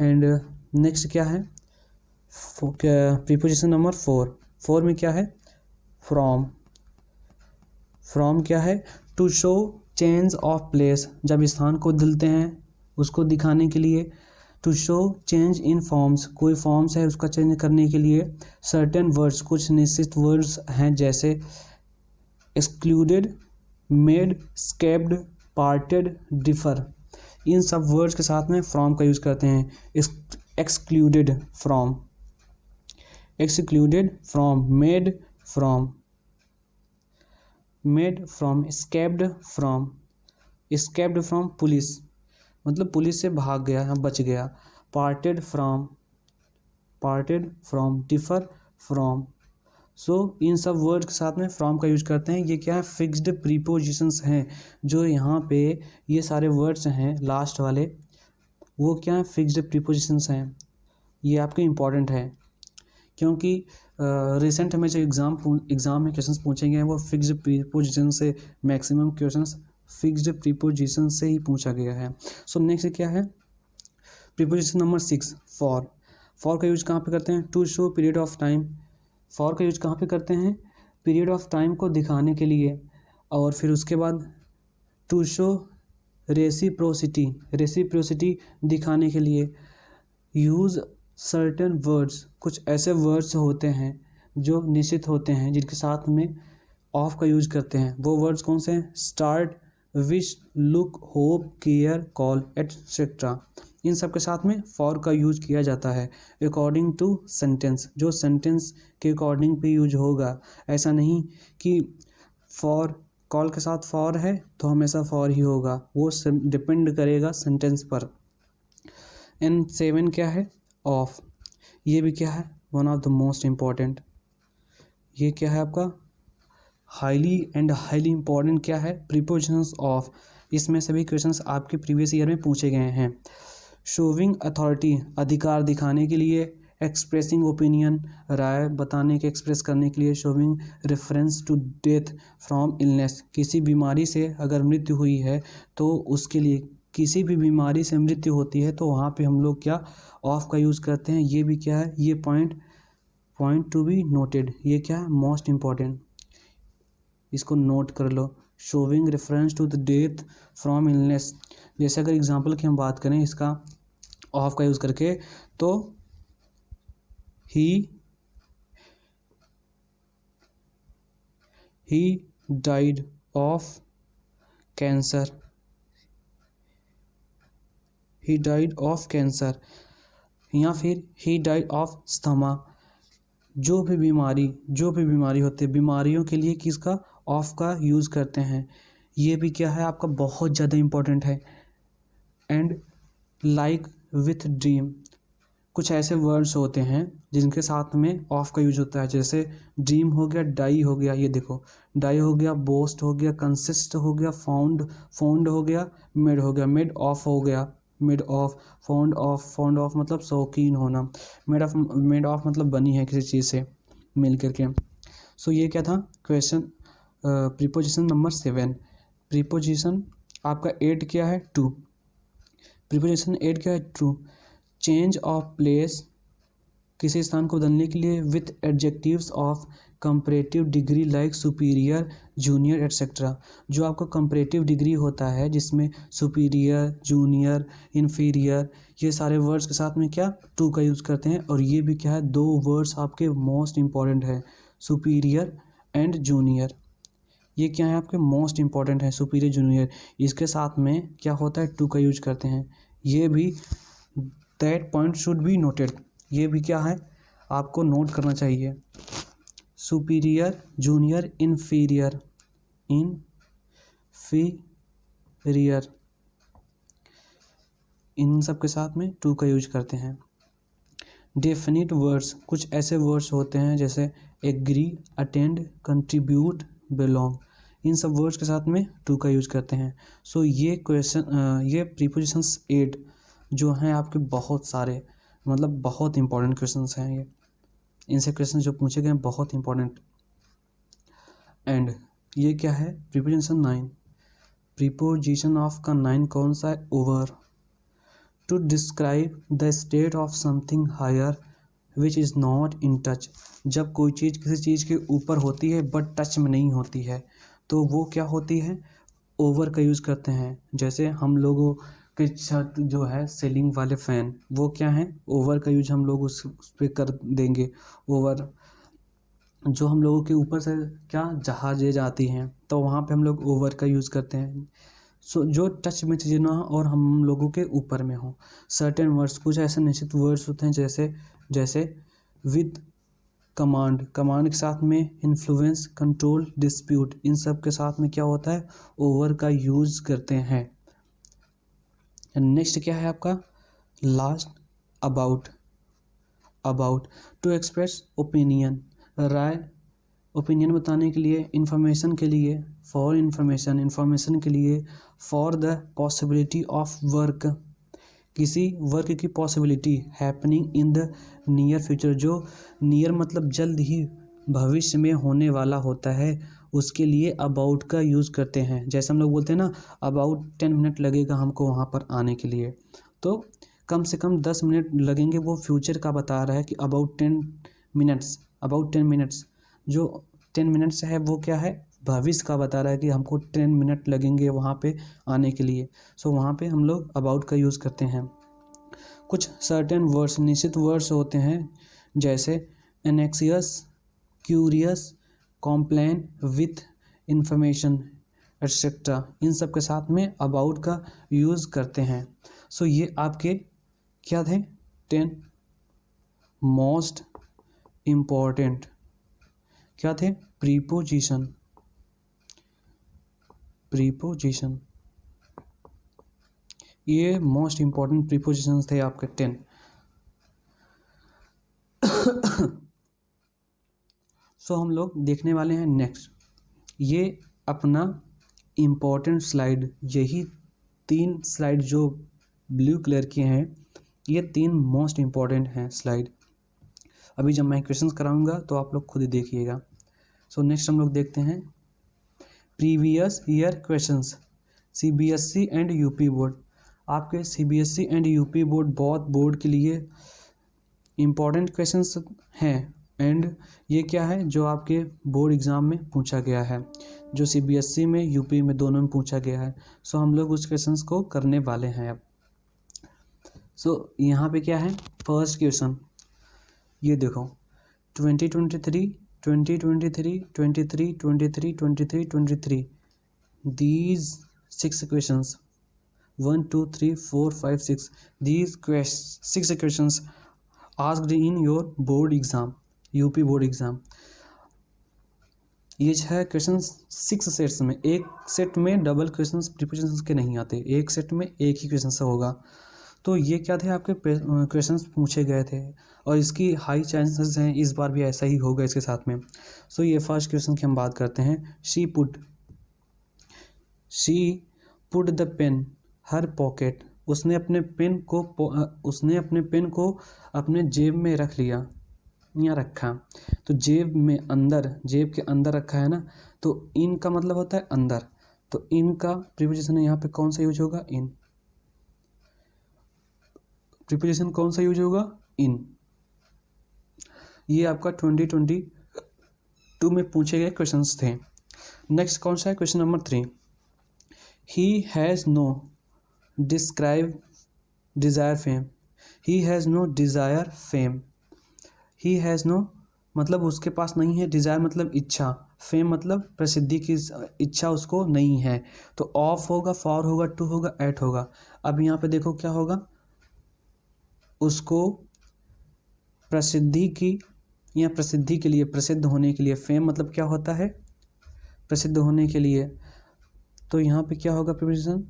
एंड नेक्स्ट क्या है, प्रीपोजिशन नंबर 4 में क्या है, फ्रॉम। फ्रॉम क्या है, to show change of place, जब स्थान को बदलते हैं उसको दिखाने के लिए। To show change in forms, कोई फॉर्म्स है उसका चेंज करने के लिए। सर्टेन वर्ड्स, कुछ निश्चित वर्ड्स हैं जैसे excluded, made, escaped, parted, differ. इन सब वर्ड्स के साथ में फ्रॉम का यूज़ करते हैं। Excluded from, excluded from, made from, made from, escaped from, escaped from police, मतलब पुलिस से भाग गया या बच गया। Parted from, parted from, differ from. So इन सब वर्ड के साथ में फ्रॉम का यूज करते हैं। ये क्या है, फिक्स्ड प्रीपोजिशंस हैं। जो यहाँ पे ये सारे वर्ड्स हैं लास्ट वाले, वो क्या है, फिक्स्ड प्रीपोजिशंस हैं। ये आपके इम्पॉर्टेंट है क्योंकि रिसेंट में जो एग्ज़ाम में क्वेश्चंस पूछे गए हैं वो फिक्स्ड प्रीपोजिशन से, मैक्सिमम क्वेश्चंस फिक्स्ड प्रीपोजिशन से ही पूछा गया है। सो नेक्स्ट क्या है, प्रीपोजिशन नंबर 6, फॉर। फॉर का यूज कहाँ पे करते हैं, to show period of time. For का यूज कहाँ पे करते हैं, पीरियड ऑफ टाइम को दिखाने के लिए। और फिर उसके बाद टू शो रेसिप्रोसिटी, रेसिप्रोसिटी दिखाने के लिए। यूज़ सर्टेन वर्ड्स, कुछ ऐसे वर्ड्स होते हैं जो निश्चित होते हैं जिनके साथ में ऑफ का यूज करते हैं। वो वर्ड्स कौन से हैं, start, wish, look, hope, care, call, etcetera. इन सब के साथ में फॉर का यूज किया जाता है अकॉर्डिंग टू सेंटेंस, जो सेंटेंस के अकॉर्डिंग पे यूज होगा। ऐसा नहीं कि फॉर कॉल के साथ फॉर है तो हमेशा फॉर ही होगा, वो डिपेंड करेगा सेंटेंस पर। एंड 7 क्या है, ऑफ। ये भी क्या है, one of the most important. ये क्या है आपका हाईली इम्पॉर्टेंट क्या है, प्रीपोजिशंस ऑफ। इसमें सभी क्वेश्चंस आपके प्रीवियस ईयर में पूछे गए हैं। शोविंग अथॉरिटी, अधिकार दिखाने के लिए। एक्सप्रेसिंग ओपिनियन, राय बताने के, एक्सप्रेस करने के लिए। Showing reference to death from illness, किसी बीमारी से अगर मृत्यु हुई है तो उसके लिए, किसी भी बीमारी से मृत्यु होती है तो वहाँ पे हम लोग क्या ऑफ का यूज़ करते हैं। ये भी क्या है, ये पॉइंट टू बी नोटेड, ये क्या है मोस्ट इम्पॉर्टेंट, इसको नोट कर लो। Showing reference to the death from illness, जैसे अगर एग्जांपल की हम बात करें इसका ऑफ का यूज़ करके, तो he died of cancer, he died of cancer, या फिर ही डाइड ऑफ स्थमा। जो भी बीमारी होती है, बीमारियों के लिए किसका ऑफ का यूज़ करते हैं। ये भी क्या है आपका बहुत ज़्यादा इम्पोर्टेंट है। एंड लाइक विथ ड्रीम, कुछ ऐसे वर्ड्स होते हैं जिनके साथ में ऑफ का यूज होता है, जैसे ड्रीम हो गया, डाई हो गया, ये देखो डाई हो गया, बोस्ट हो गया, कंसिस्ट हो गया, फाउंड हो गया, मेड हो गया, मेड ऑफ हो गया, मेड ऑफ, फाउंड ऑफ मतलब शौकीन होना, मेड ऑफ मतलब बनी है किसी चीज़ से मिल करके। सो ये क्या था क्वेश्चन, प्रीपोजिशन नंबर 7। प्रीपोजिशन आपका 8 क्या है, टू। प्रीपोजिशन 8 क्या है, टू। चेंज ऑफ प्लेस, किसी स्थान को बदलने के लिए with adjectives of comparative degree like superior, junior etcetera. जो आपका कंपैरेटिव डिग्री होता है जिसमें सुपीरियर, जूनियर, इन्फीरियर, ये सारे वर्ड्स के साथ में क्या टू का यूज़ करते हैं। और ये भी क्या है, दो वर्ड्स आपके मोस्ट इम्पॉर्टेंट है, सुपीरियर एंड जूनियर। ये क्या है आपके मोस्ट इंपॉर्टेंट है, सुपीरियर जूनियर। इसके साथ में क्या होता है, टू का यूज करते हैं। ये भी that point should be noted, ये भी क्या है आपको नोट करना चाहिए। सुपीरियर जूनियर इन्फीरियर, इन्फीरियर, इन सब के साथ में टू का यूज करते हैं। डेफिनिट वर्ड्स, कुछ ऐसे वर्ड्स होते हैं जैसे एग्री, अटेंड, कंट्रीब्यूट, बिलोंग, इन सब वर्ड्स के साथ में टू का यूज करते हैं। सो ये क्वेश्चन, ये प्रीपोजिशंस 8 जो हैं आपके बहुत सारे, मतलब बहुत इंपॉर्टेंट क्वेश्चंस हैं ये, इनसे क्वेश्चन जो पूछे गए हैं बहुत इंपॉर्टेंट। एंड ये क्या है, प्रीपोजिशन 9, प्रीपोजिशन ऑफ का 9 कौन सा है, over, to describe the state of something higher which is not in touch. जब कोई चीज़ किसी चीज़ के ऊपर होती है बट टच में नहीं होती है तो वो क्या होती है, ओवर का यूज़ करते हैं। जैसे हम लोगों के छत जो है सीलिंग वाले फ़ैन, वो क्या है, ओवर का यूज हम लोग उस पर कर देंगे। ओवर, जो हम लोगों के ऊपर से क्या जहाज़ें जाती हैं तो वहाँ पे हम लोग ओवर का यूज़ करते हैं। सो जो टच में चीज़ें ना हो और हम लोगों के ऊपर में हो। सर्टेन वर्ड्स, कुछ ऐसे निश्चित वर्ड्स होते हैं जैसे विद, कमांड, कमांड के साथ में इन्फ्लुएंस, कंट्रोल, डिस्प्यूट, इन सब के साथ में क्या होता है, ओवर का यूज़ करते हैं। नेक्स्ट क्या है आपका last, about, about, to express opinion, राय, ओपिनियन बताने के लिए, इन्फॉर्मेशन के लिए, फॉर इन्फॉर्मेशन, इन्फॉर्मेशन के लिए, for the possibility of work, किसी वर्क की possibility happening in the near future, जो नियर मतलब जल्द ही भविष्य में होने वाला होता है, उसके लिए अबाउट का यूज़ करते हैं। जैसे हम लोग बोलते हैं ना, अबाउट 10 मिनट लगेगा हमको वहाँ पर आने के लिए, तो कम से कम 10 मिनट लगेंगे, वो फ्यूचर का बता रहा है कि अबाउट 10 मिनट्स, अबाउट 10 मिनट्स, जो 10 मिनट्स है वो क्या है, भविष्य का बता रहा है कि हमको 10 मिनट लगेंगे वहाँ पे आने के लिए। सो वहाँ पे हम लोग अबाउट का यूज़ करते हैं। कुछ सर्टेन वर्ड्स, निश्चित वर्ड्स होते हैं जैसे anxious, curious, complain, with, information, etcetera, इन सब के साथ में अबाउट का यूज़ करते हैं। सो ये आपके क्या थे, 10 मोस्ट इम्पॉर्टेंट क्या थे, प्रीपोजिशन, प्रीपोजिशन, ये मोस्ट इम्पॉर्टेंट प्रीपोजिशंस थे आपके 10। सो हम लोग देखने वाले हैं नेक्स्ट, ये अपना इम्पॉर्टेंट स्लाइड, यही 3 स्लाइड जो ब्लू कलर के हैं, ये 3 मोस्ट इम्पॉर्टेंट हैं स्लाइड। अभी जब मैं क्वेश्चंस कराऊंगा तो आप लोग खुद ही देखिएगा। सो नेक्स्ट हम लोग देखते हैं previous year questions, CBSE and UP board. आपके सीबीएसई एंड यूपी बोर्ड बहुत बोर्ड के लिए इम्पॉर्टेंट क्वेश्चंस हैं। एंड ये क्या है, जो आपके बोर्ड एग्ज़ाम में पूछा गया है, जो सीबीएसई में यूपी में दोनों में पूछा गया है। सो हम लोग उस क्वेश्चंस को करने वाले हैं अब। सो यहाँ पे क्या है, फर्स्ट क्वेश्चन, ये देखो 2023, 2023, 23, 23, 23, 23, these 6 questions, 1 2 3 4 5 6, these 6 questions asked in your board exam, UP board exam. ये 6 क्वेश्चन 6 सेट्स में, एक सेट में डबल क्वेश्चन प्रीपोजिशंस के नहीं आते, एक सेट में एक ही क्वेश्चन से होगा। तो ये क्या थे, आपके क्वेश्चंस पूछे गए थे और इसकी हाई चांसेस हैं इस बार भी ऐसा ही होगा इसके साथ में। सो ये फर्स्ट क्वेश्चन की हम बात करते हैं। She put the pen her pocket, उसने अपने पेन को अपने जेब में रख लिया या रखा। तो जेब में अंदर, जेब के अंदर रखा है ना, तो इन का मतलब होता है अंदर, तो इन का प्रीपोजिशन यहाँ पे कौन सा यूज होगा, इन। प्रीपोजिशन कौन सा यूज होगा, इन। ये आपका 2022 में पूछे गए क्वेश्चंस थे। नेक्स्ट कौन सा है, question number 3, he has no describe desire fame, he has no desire fame, he has no मतलब उसके पास नहीं है, डिज़ायर मतलब इच्छा, फेम मतलब प्रसिद्धि की इच्छा उसको नहीं है। तो ऑफ होगा, फॉर होगा, टू होगा, एट होगा। अब यहाँ पे देखो क्या होगा, उसको प्रसिद्धि की या प्रसिद्धि के लिए, प्रसिद्ध होने के लिए, फेम मतलब क्या होता है, प्रसिद्ध होने के लिए। तो यहाँ पे क्या होगा preposition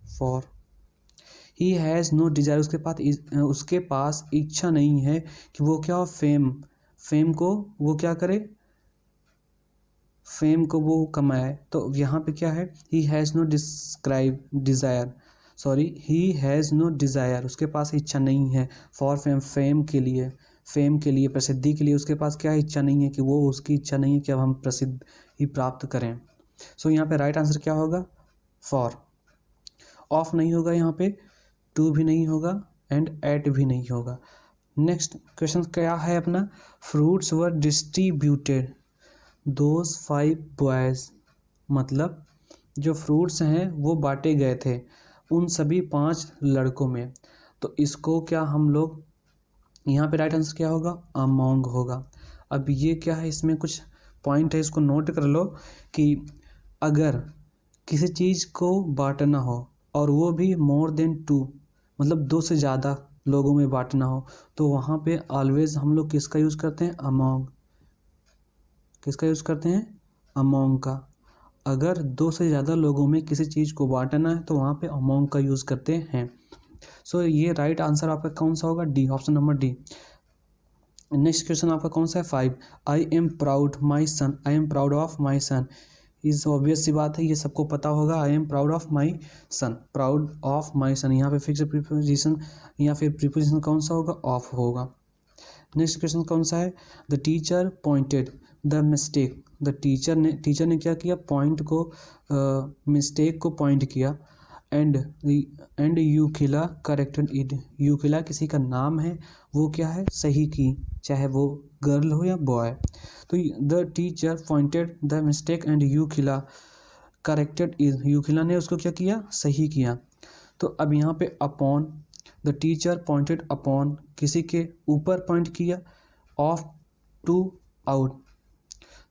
for. He has no desire, उसके पास इच्छा नहीं है कि वो क्या हो, फेम को वो क्या करे, फेम को वो कमाए। तो यहाँ पे क्या है, he has no desire, sorry, he has no desire, उसके पास इच्छा नहीं है फॉर फेम, फेम के लिए, प्रसिद्धि के लिए उसके पास क्या इच्छा नहीं है, कि वो उसकी इच्छा नहीं है कि अब हम प्रसिद्ध ही प्राप्त करें। सो यहाँ पे राइट आंसर क्या होगा, फॉर। ऑफ नहीं होगा यहाँ पे, टू भी नहीं होगा, एंड एट भी नहीं होगा। नेक्स्ट क्वेश्चन क्या है अपना, fruits were distributed those 5 boys, मतलब जो फ्रूट्स हैं वो बांटे गए थे उन सभी 5 लड़कों में। तो इसको क्या हम लोग, यहाँ पे राइट आंसर क्या होगा, अमोंग होगा। अब ये क्या है, इसमें कुछ पॉइंट है, इसको नोट कर लो कि अगर किसी चीज़ को बांटना हो और वो भी मोर देन 2, मतलब 2 से ज़्यादा लोगों में बांटना हो, तो वहाँ पे ऑलवेज हम लोग किसका यूज़ करते हैं, अमोंग। किसका यूज़ करते हैं, अमोंग का। अगर 2 से ज़्यादा लोगों में किसी चीज़ को बांटना है तो वहाँ पे अमोंग का यूज़ करते हैं। सो ये राइट आंसर आपका कौन सा होगा, D, option number D. Next question आपका कौन सा है, 5, I am proud my son, I am proud of my son. इस ऑब्वियस सी बात है, ये सबको पता होगा, I am proud of my son, proud of my son. यहाँ पे फिक्स प्रीपोजिशन या फिर प्रीपोजिशन कौन सा होगा, ऑफ होगा। नेक्स्ट क्वेश्चन कौन सा है, the teacher pointed the mistake, the teacher ने क्या किया, पॉइंट को, मिस्टेक को पॉइंट किया, एंड यूखिला करेक्टेड इट, यूखिला किसी का नाम है, वो क्या है, सही की, चाहे वो गर्ल हो या बॉय। तो the teacher pointed the mistake and यूखिला करेक्टेड इट, यूखिला ने उसको क्या किया, सही किया। तो अब यहाँ पे upon, the teacher pointed upon, किसी के ऊपर पॉइंट किया, ऑफ टू आउट,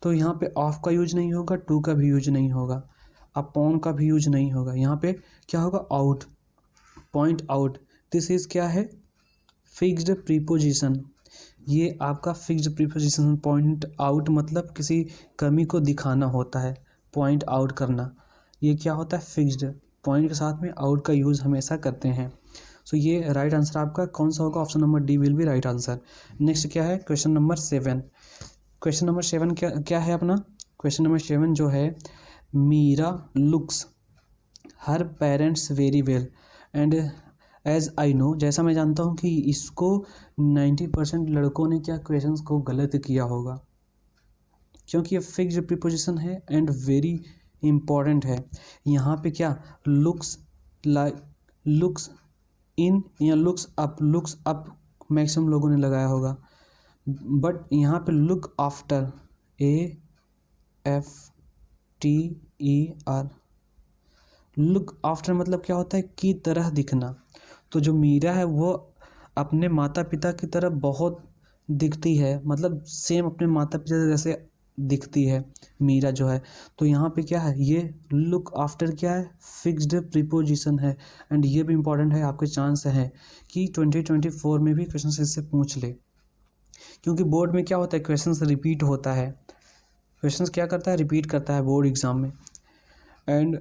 तो यहाँ पे ऑफ का यूज नहीं होगा, टू का भी यूज नहीं होगा, अपॉन का भी यूज नहीं होगा। यहाँ पे क्या होगा, out, point out. This is क्या है, फिक्स्ड प्रीपोजिशन। ये आपका फिक्स्ड प्रीपोजिशन, पॉइंट आउट मतलब किसी कमी को दिखाना होता है, पॉइंट आउट करना, ये क्या होता है, फिक्स्ड। पॉइंट के साथ में आउट का यूज़ हमेशा करते हैं। सो ये राइट आंसर आपका कौन सा होगा, option number D will be right answer. Next क्या है, क्वेश्चन नंबर 7। क्वेश्चन नंबर 7 क्या है अपना, क्वेश्चन नंबर 7 जो है, Meera looks her parents very well and as I know, जैसा मैं जानता हूँ कि इसको 90% लड़कों ने क्या क्वेश्चंस को गलत किया होगा, क्योंकि ये फिक्स्ड प्रीपोजिशन है एंड वेरी इम्पॉर्टेंट है। यहाँ पे क्या, लुक्स लाइक, लुक्स इन या लुक्स अप मैक्सिमम लोगों ने लगाया होगा, बट यहाँ पे look after, AFTER, look after मतलब क्या होता है, की तरह दिखना। तो जो मीरा है वो अपने माता पिता की तरह बहुत दिखती है, मतलब सेम अपने माता पिता जैसे दिखती है मीरा जो है। तो यहाँ पे क्या है, ये लुक आफ्टर क्या है, फिक्स्ड प्रीपोजिशन है, एंड ये भी इंपॉर्टेंट है, आपके चांस है कि 2024 में भी क्वेश्चन इससे पूछ ले, क्योंकि बोर्ड में क्या होता है, क्वेश्चन रिपीट होता है, क्वेश्चन क्या करता है, रिपीट करता है बोर्ड एग्जाम में। एंड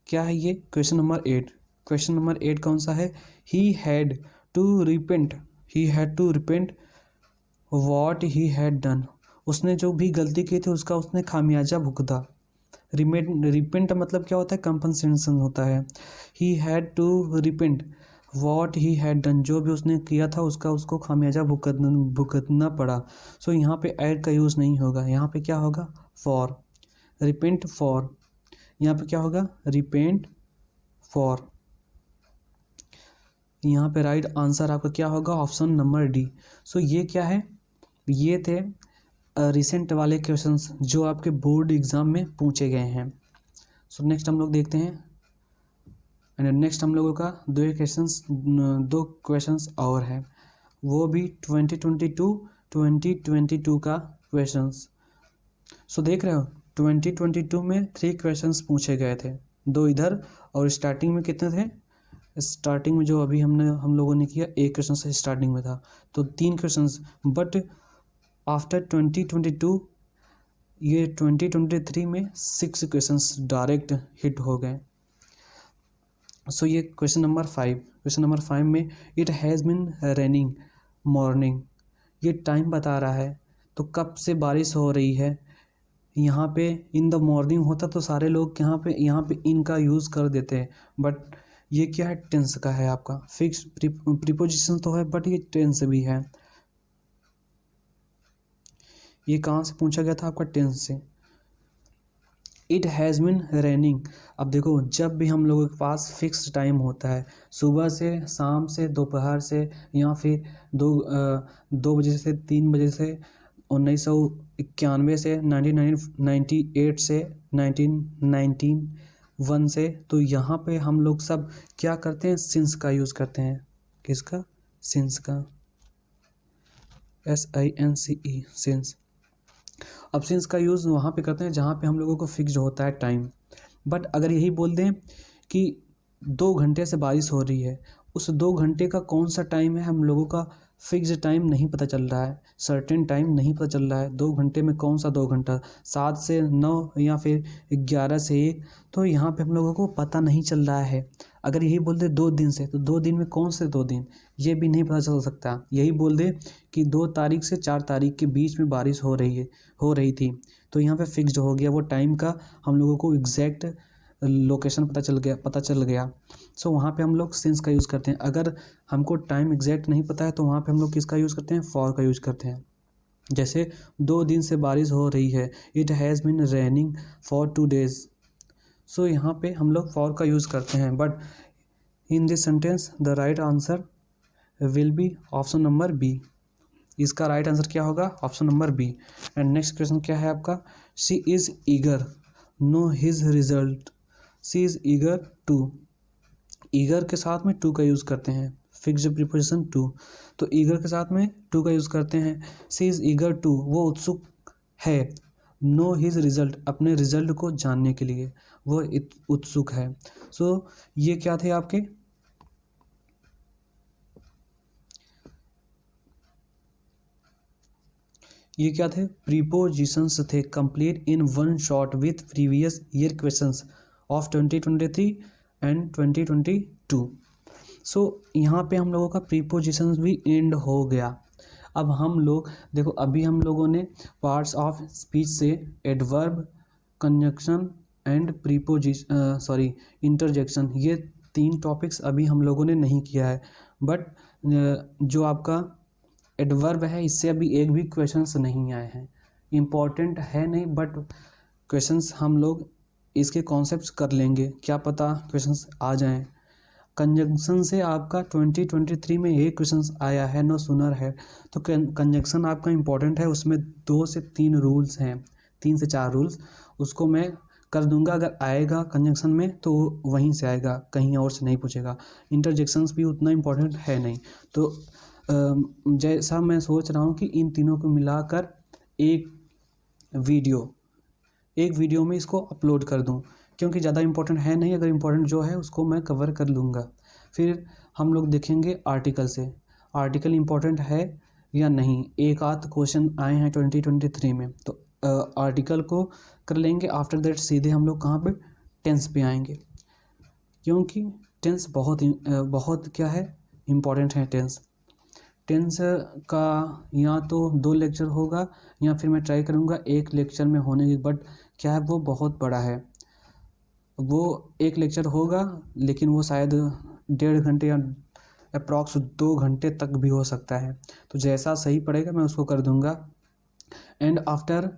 क्या है ये, क्वेश्चन नंबर 8, क्वेश्चन नंबर 8 कौन सा है, he had to repent what he had done, उसने जो भी गलती की थी उसका उसने खामियाजा भुगता। रिपेंट मतलब क्या होता है, कंपनसेशन होता है। He had to repent what he had done, जो भी उसने किया था उसका उसको खामियाजा भुगतना पड़ा। सो यहाँ पे ऐड का यूज़ नहीं होगा, यहाँ पे क्या होगा, फॉर, रिपेंट फॉर, यहाँ पे क्या होगा, रिपेंट फॉर। यहाँ पे राइट आंसर आपका क्या होगा, ऑप्शन नंबर डी। सो ये क्या है, ये थे रिसेंट वाले क्वेश्चंस जो आपके बोर्ड एग्ज़ाम में पूछे गए हैं। सो नेक्स्ट हम लोग देखते हैं, एंड नेक्स्ट हम लोगों का दो क्वेश्चंस और है, वो भी 2022 2022 का क्वेश्चंस। सो देख रहे हो 2022 में 3 क्वेश्चंस पूछे गए थे, 2 इधर और स्टार्टिंग में कितने थे? स्टार्टिंग में जो अभी हम लोगों ने किया 1 क्वेश्चन से स्टार्टिंग में था, तो 3 क्वेश्चंस। बट आफ्टर 2022 ये 2023 में 6 क्वेश्चंस डायरेक्ट हिट हो गए। सो ये क्वेश्चन नंबर 5 में it has been raining morning, ये टाइम बता रहा है, तो कब से बारिश हो रही है। यहाँ पे इन द मॉर्निंग होता तो सारे लोग यहाँ पे इनका यूज़ कर देते हैं, बट ये क्या है? टेंस का है आपका। फिक्स प्रीपोजिशन तो है बट ये टेंस भी है। ये कहाँ से पूछा गया था? आपका टेंस से। इट हैज़ बीन रेनिंग, अब देखो जब भी हम लोगों के पास फिक्स टाइम होता है, सुबह से, शाम से, दोपहर से, या फिर 2 बजे से 3 बजे से, 1991 से, 1998 से, 1991 से, तो यहाँ पे हम लोग सब क्या करते हैं? सिंस का यूज़ करते हैं। किसका? सिंस का, SINCE, सिंस। अब सिंस का यूज़ वहाँ पे करते हैं जहाँ पे हम लोगों को फिक्स्ड होता है टाइम। बट अगर यही बोल दें कि 2 घंटे से बारिश हो रही है, उस 2 घंटे का कौन सा टाइम है? हम लोगों का फिक्स्ड टाइम नहीं पता चल रहा है, सर्टेन टाइम नहीं पता चल रहा है। 2 घंटे में कौन सा 2 घंटा? 7 से 9 या फिर 11 से 1, तो यहाँ पे हम लोगों को पता नहीं चल रहा है। अगर यही बोल दे 2 दिन से, तो 2 दिन में कौन से 2 दिन? ये भी नहीं पता चल सकता। यही बोल दे कि 2 तारीख से 4 तारीख के बीच में बारिश हो रही थी, तो यहाँ पे फिक्स्ड हो गया वो टाइम का, हम लोगों को एग्जैक्ट लोकेशन पता चल गया। सो वहाँ पे हम लोग सिंस का यूज़ करते हैं। अगर हमको टाइम एग्जैक्ट नहीं पता है तो वहाँ पे हम लोग किसका यूज़ करते हैं? फॉर का यूज़ करते हैं। जैसे 2 दिन से बारिश हो रही है, it has been raining for 2 days। So यहाँ पे हम लोग फॉर का यूज़ करते हैं। But in this sentence the right answer will be option number B. इसका राइट आंसर क्या होगा? Option number B. And next question क्या है आपका? She is eager know his result. She is eager to, eager के साथ में टू का यूज़ करते हैं, फिक्स्ड प्रीपोजिशन टू, तो ईगर के साथ में टू का यूज़ करते हैं। शी इज़ ईगर टू, वो उत्सुक है, नो हिज रिजल्ट, अपने रिजल्ट को जानने के लिए वो उत्सुक है। सो ये क्या थे आपके? ये क्या थे? प्रीपोजिशंस थे, complete in one shot with previous year questions of 2023 and 2022। सो यहाँ पे हम लोगों का प्रीपोजिशंस भी एंड हो गया। अब हम लोग देखो, अभी हम लोगों ने पार्ट्स ऑफ स्पीच से एडवर्ब, कंजक्शन एंड इंटरजेक्शन, ये 3 टॉपिक्स अभी हम लोगों ने नहीं किया है। बट जो आपका एडवर्ब है, इससे अभी एक भी क्वेश्चंस नहीं आए हैं। इम्पॉर्टेंट है नहीं, बट क्वेश्चंस हम लोग इसके कॉन्सेप्ट्स कर लेंगे, क्या पता क्वेश्चंस आ जाएं। कंजंक्शन से आपका 2023 में एक क्वेश्चंस आया है, नो सुनर है, तो कंजंक्शन आपका इम्पॉर्टेंट है। उसमें 2 से 3 रूल्स हैं, 3 से 4 रूल्स, उसको मैं कर दूंगा। अगर आएगा कंजंक्शन में तो वहीं से आएगा, कहीं और से नहीं पूछेगा। इंटरजेक्शंस भी उतना इम्पोर्टेंट है नहीं। तो जैसा मैं सोच रहा हूँ कि इन तीनों को मिलाकर एक वीडियो में इसको अपलोड कर दूँ, क्योंकि ज़्यादा इम्पोर्टेंट है नहीं। अगर इम्पोर्टेंट जो है उसको मैं कवर कर लूँगा। फिर हम लोग देखेंगे आर्टिकल से, आर्टिकल इम्पोर्टेंट है या नहीं। एक आध क्वेश्चन आए हैं 2023 में, तो आर्टिकल को कर लेंगे। आफ्टर दैट सीधे हम लोग कहाँ पे? टेंस पे आएंगे, क्योंकि टेंस बहुत क्या है? इम्पोर्टेंट है टेंस। टेंस का या तो 2 लेक्चर होगा या फिर मैं ट्राई करूँगा 1 लेक्चर में होने की, बट क्या है, वो बहुत बड़ा है। वो 1 लेक्चर होगा, लेकिन वो शायद 1.5 घंटे या अप्रॉक्स 2 घंटे तक भी हो सकता है। तो जैसा सही पड़ेगा मैं उसको कर दूँगा। एंड आफ्टर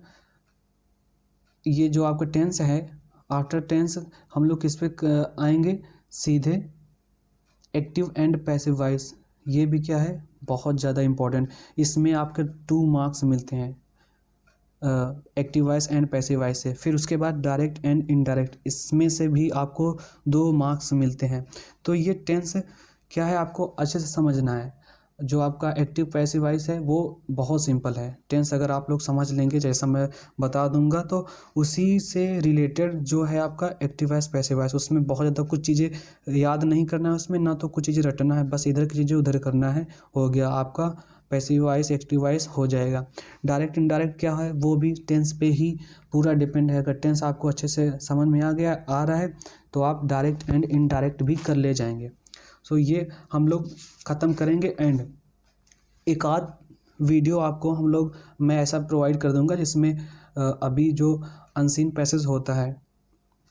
ये जो आपका टेंस है, आफ्टर टेंस हम लोग किस पे आएंगे? सीधे एक्टिव एंड पैसिव वॉइस। ये भी क्या है? बहुत ज़्यादा इम्पोर्टेंट। इसमें आपके 2 मार्क्स मिलते हैं, active voice and passive voice से। फिर उसके बाद डायरेक्ट एंड इनडायरेक्ट, इसमें से भी आपको 2 मार्क्स मिलते हैं। तो ये टेंस क्या है, आपको अच्छे से समझना है। जो आपका एक्टिव पैसिव वॉइस है वो बहुत सिंपल है। टेंस अगर आप लोग समझ लेंगे जैसा मैं बता दूंगा तो उसी से रिलेटेड जो है आपका एक्टिव वॉइस पैसिव वॉइस, उसमें बहुत ज़्यादा कुछ चीज़ें याद नहीं करना है, उसमें ना तो कुछ चीज़ें रटना है, बस इधर की चीज़ें उधर करना है, हो गया आपका पैसिव वॉइस एक्टिव वॉइस हो जाएगा। डायरेक्ट इनडायरेक्ट क्या है वो भी टेंस पे ही पूरा डिपेंड है। अगर टेंस आपको अच्छे से समझ में आ रहा है तो आप डायरेक्ट एंड इनडायरेक्ट भी कर ले जाएंगे। सो ये हम लोग ख़त्म करेंगे एंड एक आध वीडियो आपको मैं ऐसा प्रोवाइड कर दूंगा जिसमें अभी जो अनसीन पैसेज होता है,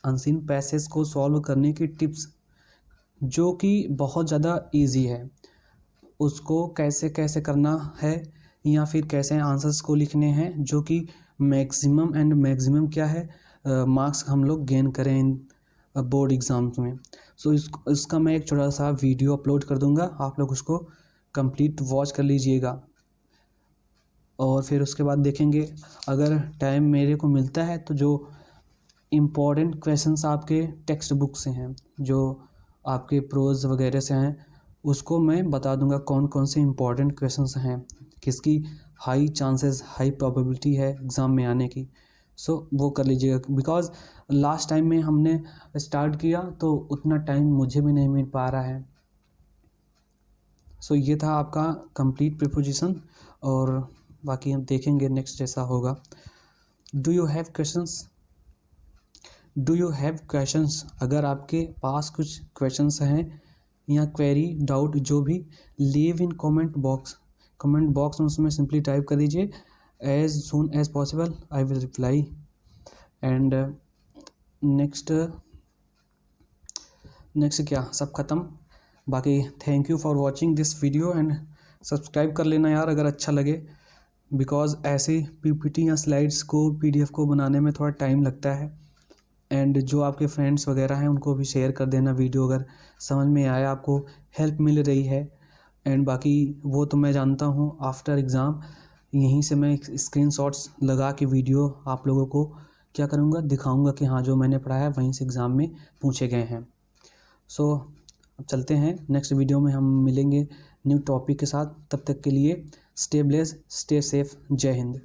अनसीन पैसेज को सॉल्व करने की टिप्स जो कि बहुत ज़्यादा इजी है, उसको कैसे कैसे करना है या फिर कैसे आंसर्स को लिखने हैं, जो कि मैक्सिमम क्या है मार्क्स हम लोग गेन करें इन बोर्ड एग्ज़ाम्स में। सो इसका मैं एक छोटा सा वीडियो अपलोड कर दूंगा, आप लोग उसको कंप्लीट वॉच कर लीजिएगा और फिर उसके बाद देखेंगे। अगर टाइम मेरे को मिलता है तो जो इम्पोर्टेंट क्वेश्चंस आपके टेक्स्ट बुक से हैं, जो आपके प्रोज वगैरह से हैं, उसको मैं बता दूंगा कौन कौन से इम्पोर्टेंट क्वेश्चंस हैं, किसकी हाई चांसेस हाई प्रोबेबिलिटी है एग्ज़ाम में आने की। सो वो कर लीजिएगा, बिकॉज लास्ट टाइम में हमने स्टार्ट किया तो उतना टाइम मुझे भी नहीं मिल पा रहा है। सो ये था आपका कंप्लीट प्रिपोजिशन और बाकी हम देखेंगे नेक्स्ट जैसा होगा। Do you have questions? अगर आपके पास कुछ क्वेश्चंस हैं या क्वेरी डाउट जो भी, लीव इन कमेंट बॉक्स में उसमें सिंपली टाइप कर दीजिए, as soon as possible I will reply. And next क्या, सब ख़त्म। बाकी thank you for watching this video and subscribe कर लेना यार अगर अच्छा लगे, बिकॉज ऐसे पीपीटी या स्लाइड्स को PDF को बनाने में थोड़ा टाइम लगता है। एंड जो आपके फ्रेंड्स वगैरह हैं उनको भी शेयर कर देना वीडियो, अगर समझ में आया, आपको हेल्प मिल रही है। एंड बाकी वो तो मैं जानता हूँ आफ्टर एग्ज़ाम यहीं से मैं स्क्रीनशॉट्स लगा के वीडियो आप लोगों को क्या करूँगा, दिखाऊँगा कि हाँ जो मैंने पढ़ा है वहीं से एग्ज़ाम में पूछे गए हैं। सो अब चलते हैं, नेक्स्ट वीडियो में हम मिलेंगे न्यू टॉपिक के साथ। तब तक के लिए स्टे ब्लेस्ड, स्टे सेफ, जय हिंद।